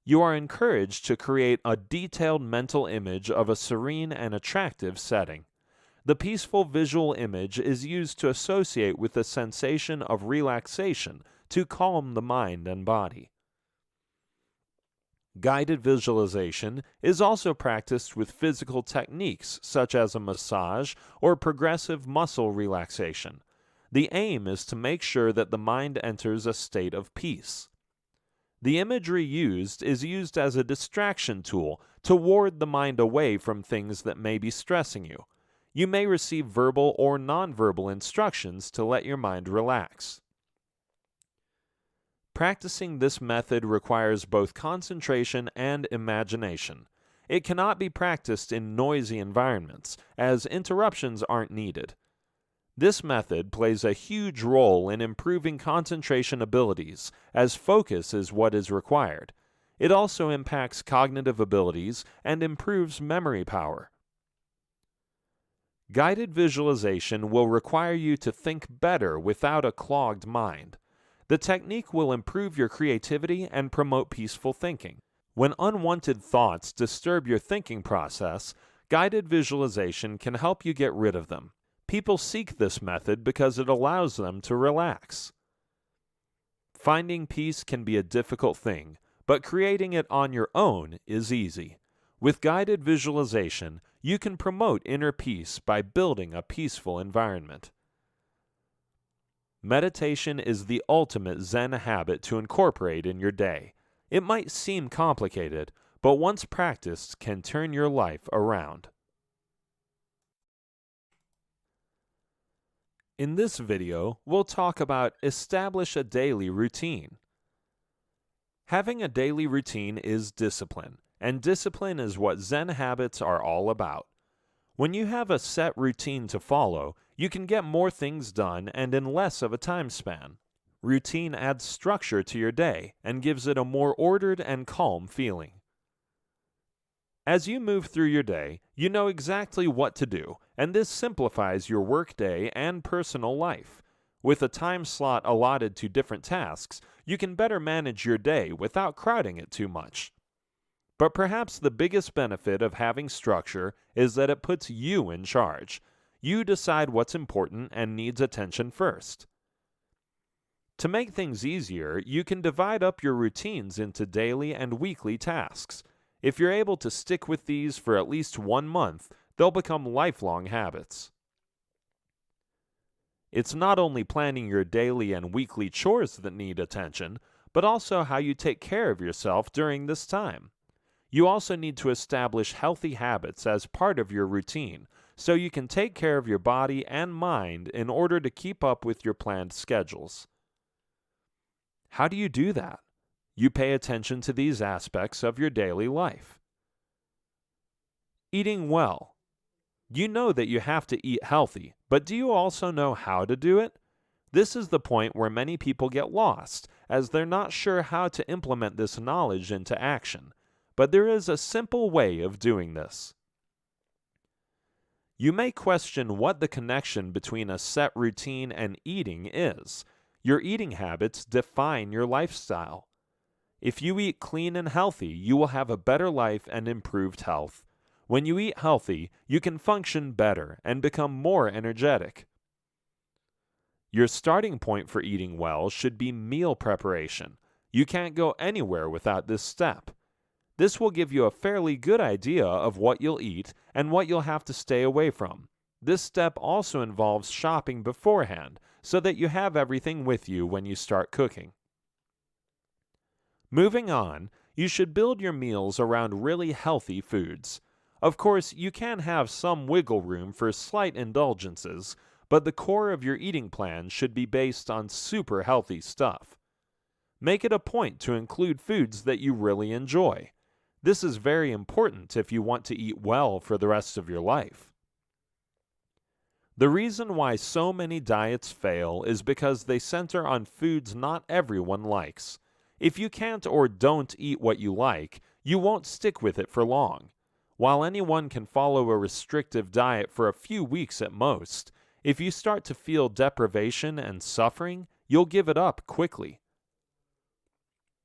Speaker 1: You are encouraged to create a detailed mental image of a serene and attractive setting. The peaceful visual image is used to associate with the sensation of relaxation to calm the mind and body. Guided visualization is also practiced with physical techniques such as a massage or progressive muscle relaxation. The aim is to make sure that the mind enters a state of peace. The imagery used is used as a distraction tool to ward the mind away from things that may be stressing you. You may receive verbal or nonverbal instructions to let your mind relax. Practicing this method requires both concentration and imagination. It cannot be practiced in noisy environments, as interruptions aren't needed. This method plays a huge role in improving concentration abilities, as focus is what is required. It also impacts cognitive abilities and improves memory power. Guided visualization will require you to think better without a clogged mind. The technique will improve your creativity and promote peaceful thinking. When unwanted thoughts disturb your thinking process, guided visualization can help you get rid of them. People seek this method because it allows them to relax. Finding peace can be a difficult thing, but creating it on your own is easy. With guided visualization, you can promote inner peace by building a peaceful environment. Meditation is the ultimate Zen habit to incorporate in your day. It might seem complicated, but once practiced can turn your life around. In this video, we'll talk about establish a daily routine. Having a daily routine is discipline, and discipline is what Zen habits are all about. When you have a set routine to follow, you can get more things done and in less of a time span. Routine adds structure to your day and gives it a more ordered and calm feeling. As you move through your day, you know exactly what to do, and this simplifies your workday and personal life. With a time slot allotted to different tasks, you can better manage your day without crowding it too much. But perhaps the biggest benefit of having structure is that it puts you in charge. You decide what's important and needs attention first. To make things easier, you can divide up your routines into daily and weekly tasks. If you're able to stick with these for at least 1 month, they'll become lifelong habits. It's not only planning your daily and weekly chores that need attention, but also how you take care of yourself during this time. You also need to establish healthy habits as part of your routine, so you can take care of your body and mind in order to keep up with your planned schedules. How do you do that? You pay attention to these aspects of your daily life. Eating well. You know that you have to eat healthy, but do you also know how to do it? This is the point where many people get lost, as they're not sure how to implement this knowledge into action. But there is a simple way of doing this. You may question what the connection between a set routine and eating is. Your eating habits define your lifestyle. If you eat clean and healthy, you will have a better life and improved health. When you eat healthy, you can function better and become more energetic. Your starting point for eating well should be meal preparation. You can't go anywhere without this step. This will give you a fairly good idea of what you'll eat and what you'll have to stay away from. This step also involves shopping beforehand, so that you have everything with you when you start cooking. Moving on, you should build your meals around really healthy foods. Of course, you can have some wiggle room for slight indulgences, but the core of your eating plan should be based on super healthy stuff. Make it a point to include foods that you really enjoy. This is very important if you want to eat well for the rest of your life. The reason why so many diets fail is because they center on foods not everyone likes. If you can't or don't eat what you like, you won't stick with it for long. While anyone can follow a restrictive diet for a few weeks at most, if you start to feel deprivation and suffering, you'll give it up quickly.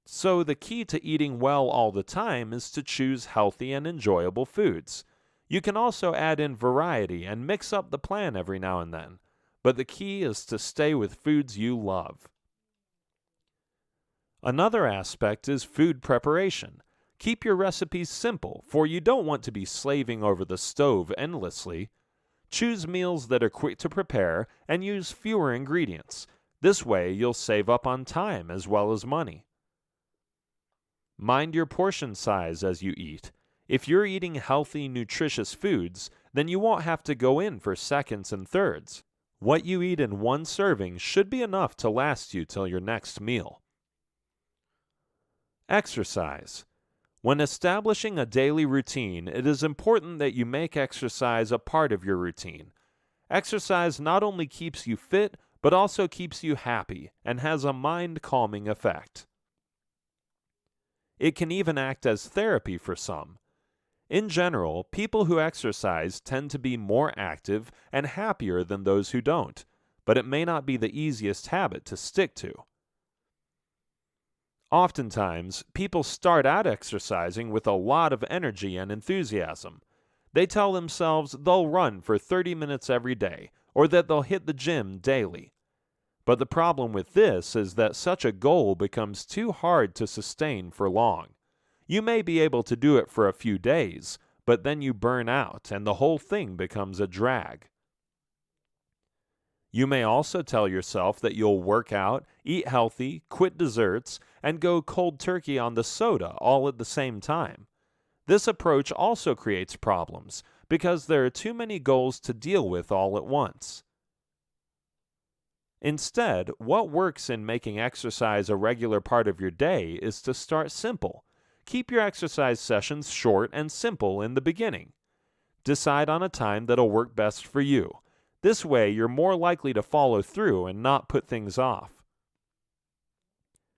Speaker 1: So the key to eating well all the time is to choose healthy and enjoyable foods. You can also add in variety and mix up the plan every now and then, but the key is to stay with foods you love. Another aspect is food preparation. Keep your recipes simple, for you don't want to be slaving over the stove endlessly. Choose meals that are quick to prepare and use fewer ingredients. This way you'll save up on time as well as money. Mind your portion size as you eat. If you're eating healthy, nutritious foods, then you won't have to go in for seconds and thirds. What you eat in one serving should be enough to last you till your next meal. Exercise. When establishing a daily routine, it is important that you make exercise a part of your routine. Exercise not only keeps you fit, but also keeps you happy and has a mind-calming effect. It can even act as therapy for some. In general, people who exercise tend to be more active and happier than those who don't, but it may not be the easiest habit to stick to. Oftentimes, people start out exercising with a lot of energy and enthusiasm. They tell themselves they'll run for 30 minutes every day, or that they'll hit the gym daily. But the problem with this is that such a goal becomes too hard to sustain for long. You may be able to do it for a few days, but then you burn out and the whole thing becomes a drag. You may also tell yourself that you'll work out, eat healthy, quit desserts, and go cold turkey on the soda all at the same time. This approach also creates problems because there are too many goals to deal with all at once. Instead, what works in making exercise a regular part of your day is to start simple. Keep your exercise sessions short and simple in the beginning. Decide on a time that'll work best for you. This way, you're more likely to follow through and not put things off.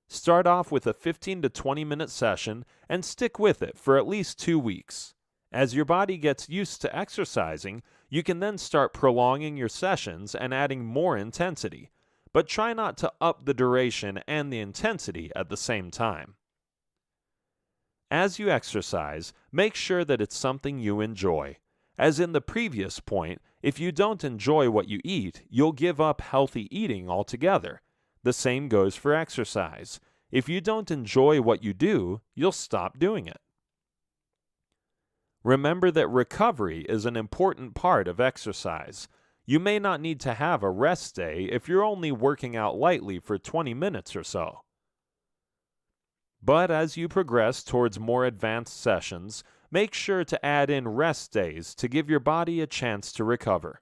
Speaker 1: Start off with a 15 to 20 minute session and stick with it for at least 2 weeks. As your body gets used to exercising, you can then start prolonging your sessions and adding more intensity, but try not to up the duration and the intensity at the same time. As you exercise, make sure that it's something you enjoy. As in the previous point, if you don't enjoy what you eat, you'll give up healthy eating altogether. The same goes for exercise. If you don't enjoy what you do, you'll stop doing it. Remember that recovery is an important part of exercise. You may not need to have a rest day if you're only working out lightly for 20 minutes or so. But as you progress towards more advanced sessions, make sure to add in rest days to give your body a chance to recover.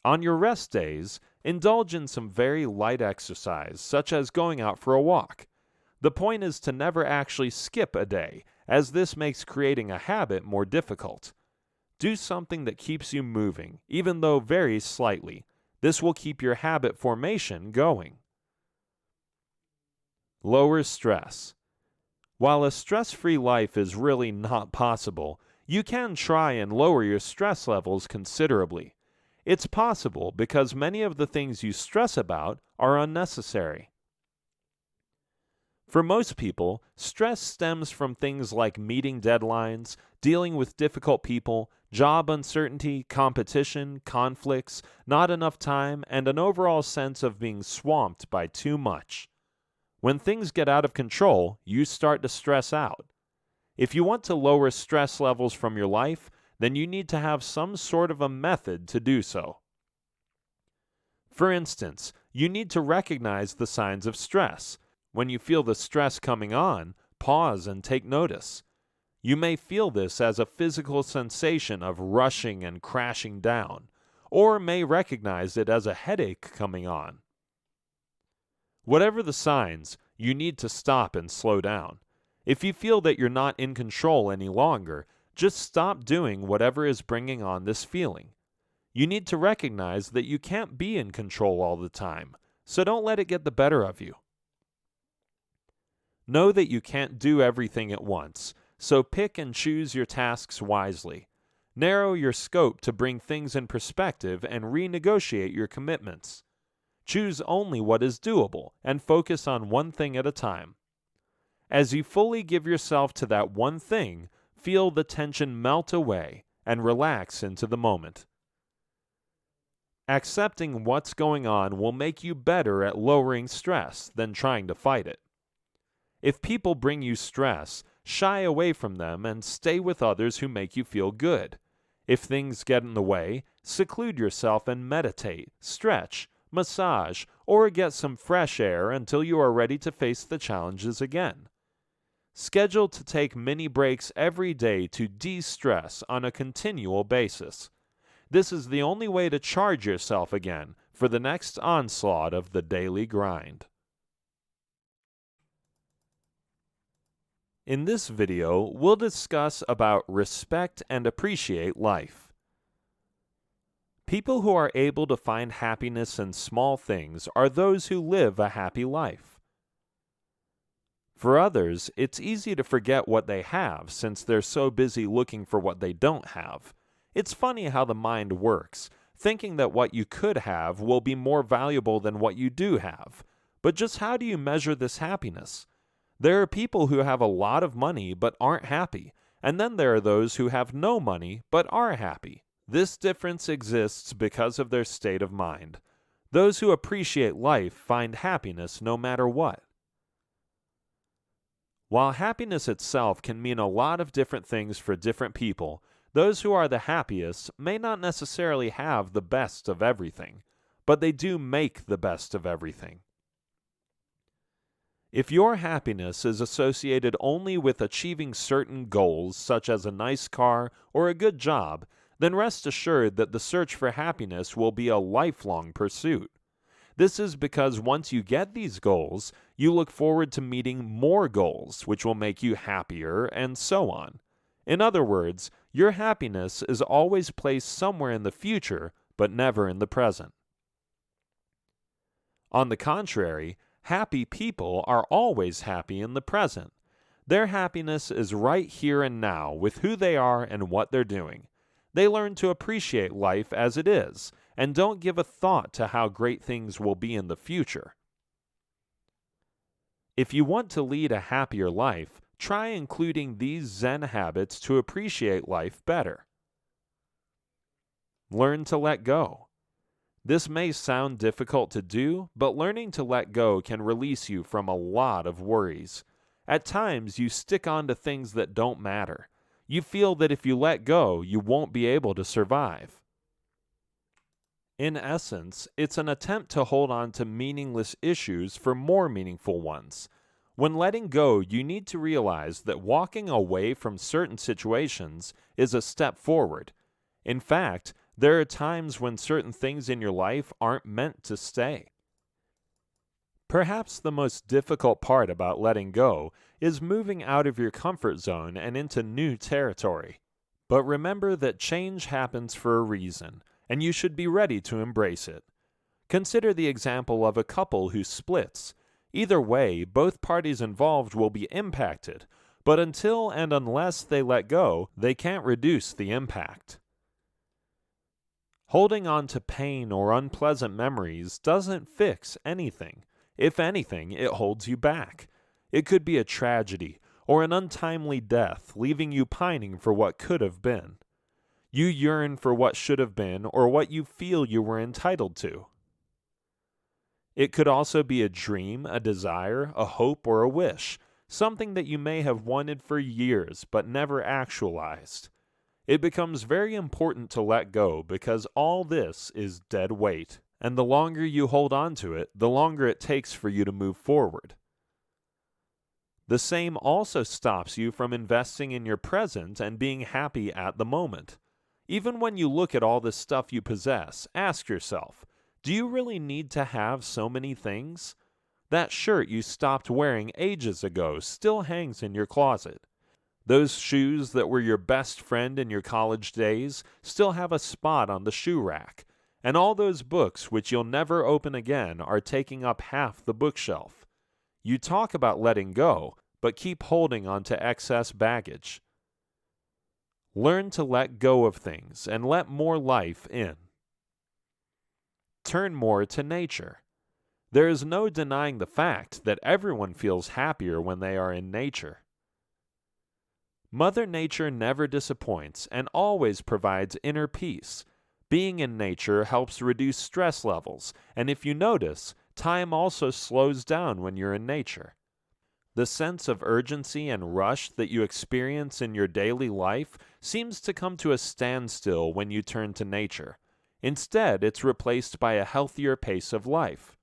Speaker 1: On your rest days, indulge in some very light exercise, such as going out for a walk. The point is to never actually skip a day, as this makes creating a habit more difficult. Do something that keeps you moving, even though very slightly. This will keep your habit formation going. Lower stress. While a stress-free life is really not possible, you can try and lower your stress levels considerably. It's possible because many of the things you stress about are unnecessary. For most people, stress stems from things like meeting deadlines, dealing with difficult people, job uncertainty, competition, conflicts, not enough time, and an overall sense of being swamped by too much. When things get out of control, you start to stress out. If you want to lower stress levels from your life, then you need to have some sort of a method to do so. For instance, you need to recognize the signs of stress. When you feel the stress coming on, pause and take notice. You may feel this as a physical sensation of rushing and crashing down, or may recognize it as a headache coming on. Whatever the signs, you need to stop and slow down. If you feel that you're not in control any longer, just stop doing whatever is bringing on this feeling. You need to recognize that you can't be in control all the time, so don't let it get the better of you. Know that you can't do everything at once, so pick and choose your tasks wisely. Narrow your scope to bring things in perspective and renegotiate your commitments. Choose only what is doable and focus on one thing at a time. As you fully give yourself to that one thing, feel the tension melt away and relax into the moment. Accepting what's going on will make you better at lowering stress than trying to fight it. If people bring you stress, shy away from them and stay with others who make you feel good. If things get in the way, seclude yourself and meditate, stretch, massage, or get some fresh air until you are ready to face the challenges again. Schedule to take mini breaks every day to de-stress on a continual basis. This is the only way to charge yourself again for the next onslaught of the daily grind. In this video, we'll discuss about respect and appreciate life. People who are able to find happiness in small things are those who live a happy life. For others, it's easy to forget what they have since they're so busy looking for what they don't have. It's funny how the mind works, thinking that what you could have will be more valuable than what you do have. But just how do you measure this happiness? There are people who have a lot of money but aren't happy, and then there are those who have no money but are happy. This difference exists because of their state of mind. Those who appreciate life find happiness no matter what. While happiness itself can mean a lot of different things for different people, those who are the happiest may not necessarily have the best of everything, but they do make the best of everything. If your happiness is associated only with achieving certain goals, such as a nice car or a good job, then rest assured that the search for happiness will be a lifelong pursuit. This is because once you get these goals, you look forward to meeting more goals, which will make you happier, and so on. In other words, your happiness is always placed somewhere in the future, but never in the present. On the contrary, happy people are always happy in the present. Their happiness is right here and now with who they are and what they're doing. They learn to appreciate life as it is, and don't give a thought to how great things will be in the future. If you want to lead a happier life, try including these Zen habits to appreciate life better. Learn to let go. This may sound difficult to do, but learning to let go can release you from a lot of worries. At times, you stick on to things that don't matter. You feel that if you let go, you won't be able to survive. In essence, it's an attempt to hold on to meaningless issues for more meaningful ones. When letting go, you need to realize that walking away from certain situations is a step forward. In fact, there are times when certain things in your life aren't meant to stay. Perhaps the most difficult part about letting go is moving out of your comfort zone and into new territory. But remember that change happens for a reason, and you should be ready to embrace it. Consider the example of a couple who splits. Either way, both parties involved will be impacted, but until and unless they let go, they can't reduce the impact. Holding on to pain or unpleasant memories doesn't fix anything. If anything, it holds you back. It could be a tragedy or an untimely death, leaving you pining for what could have been. You yearn for what should have been or what you feel you were entitled to. It could also be a dream, a desire, a hope, or a wish, something that you may have wanted for years but never actualized. It becomes very important to let go because all this is dead weight, and the longer you hold on to it, the longer it takes for you to move forward. The same also stops you from investing in your present and being happy at the moment. Even when you look at all the stuff you possess, ask yourself, do you really need to have so many things? That shirt you stopped wearing ages ago still hangs in your closet. Those shoes that were your best friend in your college days still have a spot on the shoe rack. And all those books which you'll never open again are taking up half the bookshelf. You talk about letting go, but keep holding on to excess baggage. Learn to let go of things and let more life in. Turn more to nature. There is no denying the fact that everyone feels happier when they are in nature. Mother Nature never disappoints and always provides inner peace. Being in nature helps reduce stress levels, and if you notice, time also slows down when you're in nature. The sense of urgency and rush that you experience in your daily life seems to come to a standstill when you turn to nature. Instead, it's replaced by a healthier pace of life.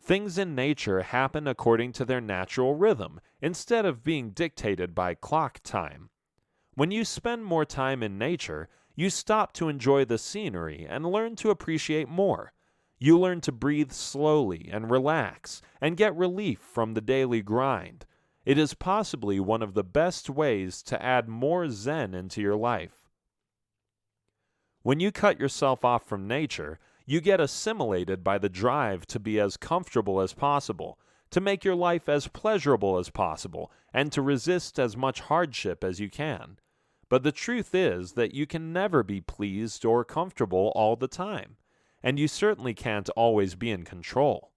Speaker 1: Things in nature happen according to their natural rhythm instead of being dictated by clock time. When you spend more time in nature, you stop to enjoy the scenery and learn to appreciate more. You learn to breathe slowly and relax and get relief from the daily grind. It is possibly one of the best ways to add more Zen into your life. When you cut yourself off from nature, you get assimilated by the drive to be as comfortable as possible, to make your life as pleasurable as possible, and to resist as much hardship as you can. But the truth is that you can never be pleased or comfortable all the time, and you certainly can't always be in control.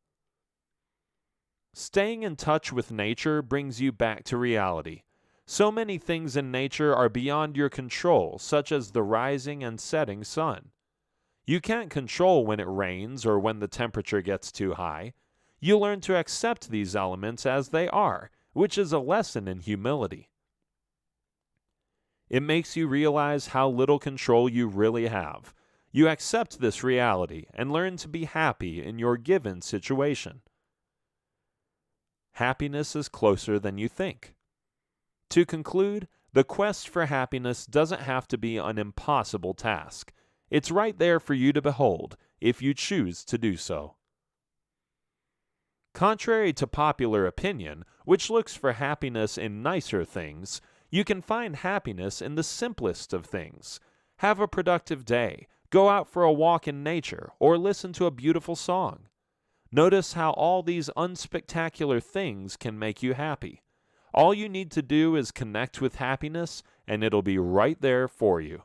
Speaker 1: Staying in touch with nature brings you back to reality. So many things in nature are beyond your control, such as the rising and setting sun. You can't control when it rains or when the temperature gets too high. You learn to accept these elements as they are, which is a lesson in humility. It makes you realize how little control you really have. You accept this reality and learn to be happy in your given situation. Happiness is closer than you think. To conclude, the quest for happiness doesn't have to be an impossible task. It's right there for you to behold, if you choose to do so. Contrary to popular opinion, which looks for happiness in nicer things, you can find happiness in the simplest of things. Have a productive day, go out for a walk in nature, or listen to a beautiful song. Notice how all these unspectacular things can make you happy. All you need to do is connect with happiness, and it'll be right there for you.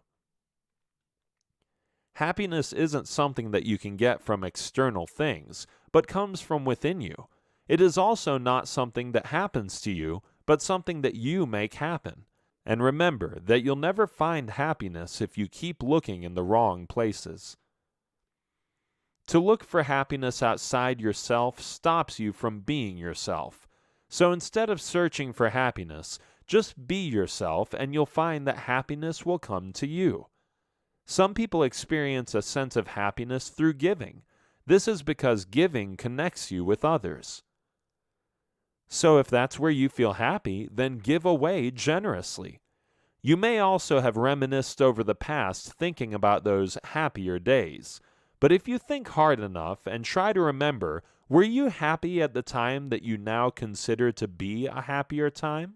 Speaker 1: Happiness isn't something that you can get from external things, but comes from within you. It is also not something that happens to you, but something that you make happen. And remember that you'll never find happiness if you keep looking in the wrong places. To look for happiness outside yourself stops you from being yourself. So instead of searching for happiness, just be yourself and you'll find that happiness will come to you. Some people experience a sense of happiness through giving. This is because giving connects you with others. So if that's where you feel happy, then give away generously. You may also have reminisced over the past thinking about those happier days. But if you think hard enough and try to remember, were you happy at the time that you now consider to be a happier time?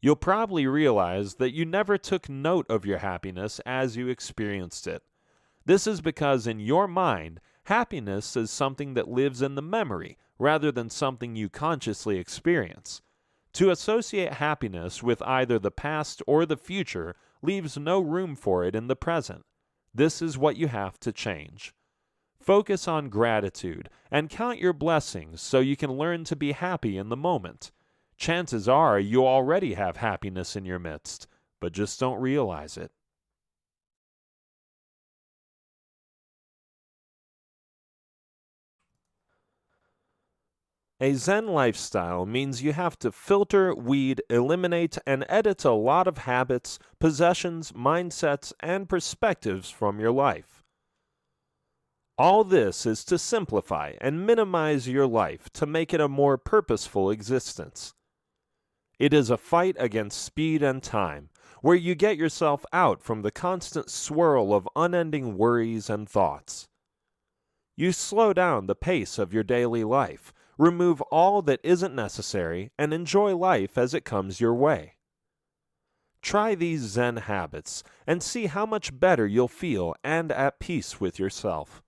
Speaker 1: You'll probably realize that you never took note of your happiness as you experienced it. This is because in your mind, happiness is something that lives in the memory rather than something you consciously experience. To associate happiness with either the past or the future leaves no room for it in the present. This is what you have to change. Focus on gratitude and count your blessings so you can learn to be happy in the moment. Chances are you already have happiness in your midst, but just don't realize it. A Zen lifestyle means you have to filter, weed, eliminate, and edit a lot of habits, possessions, mindsets, and perspectives from your life. All this is to simplify and minimize your life to make it a more purposeful existence. It is a fight against speed and time, where you get yourself out from the constant swirl of unending worries and thoughts. You slow down the pace of your daily life, remove all that isn't necessary, and enjoy life as it comes your way. Try these Zen habits and see how much better you'll feel and at peace with yourself.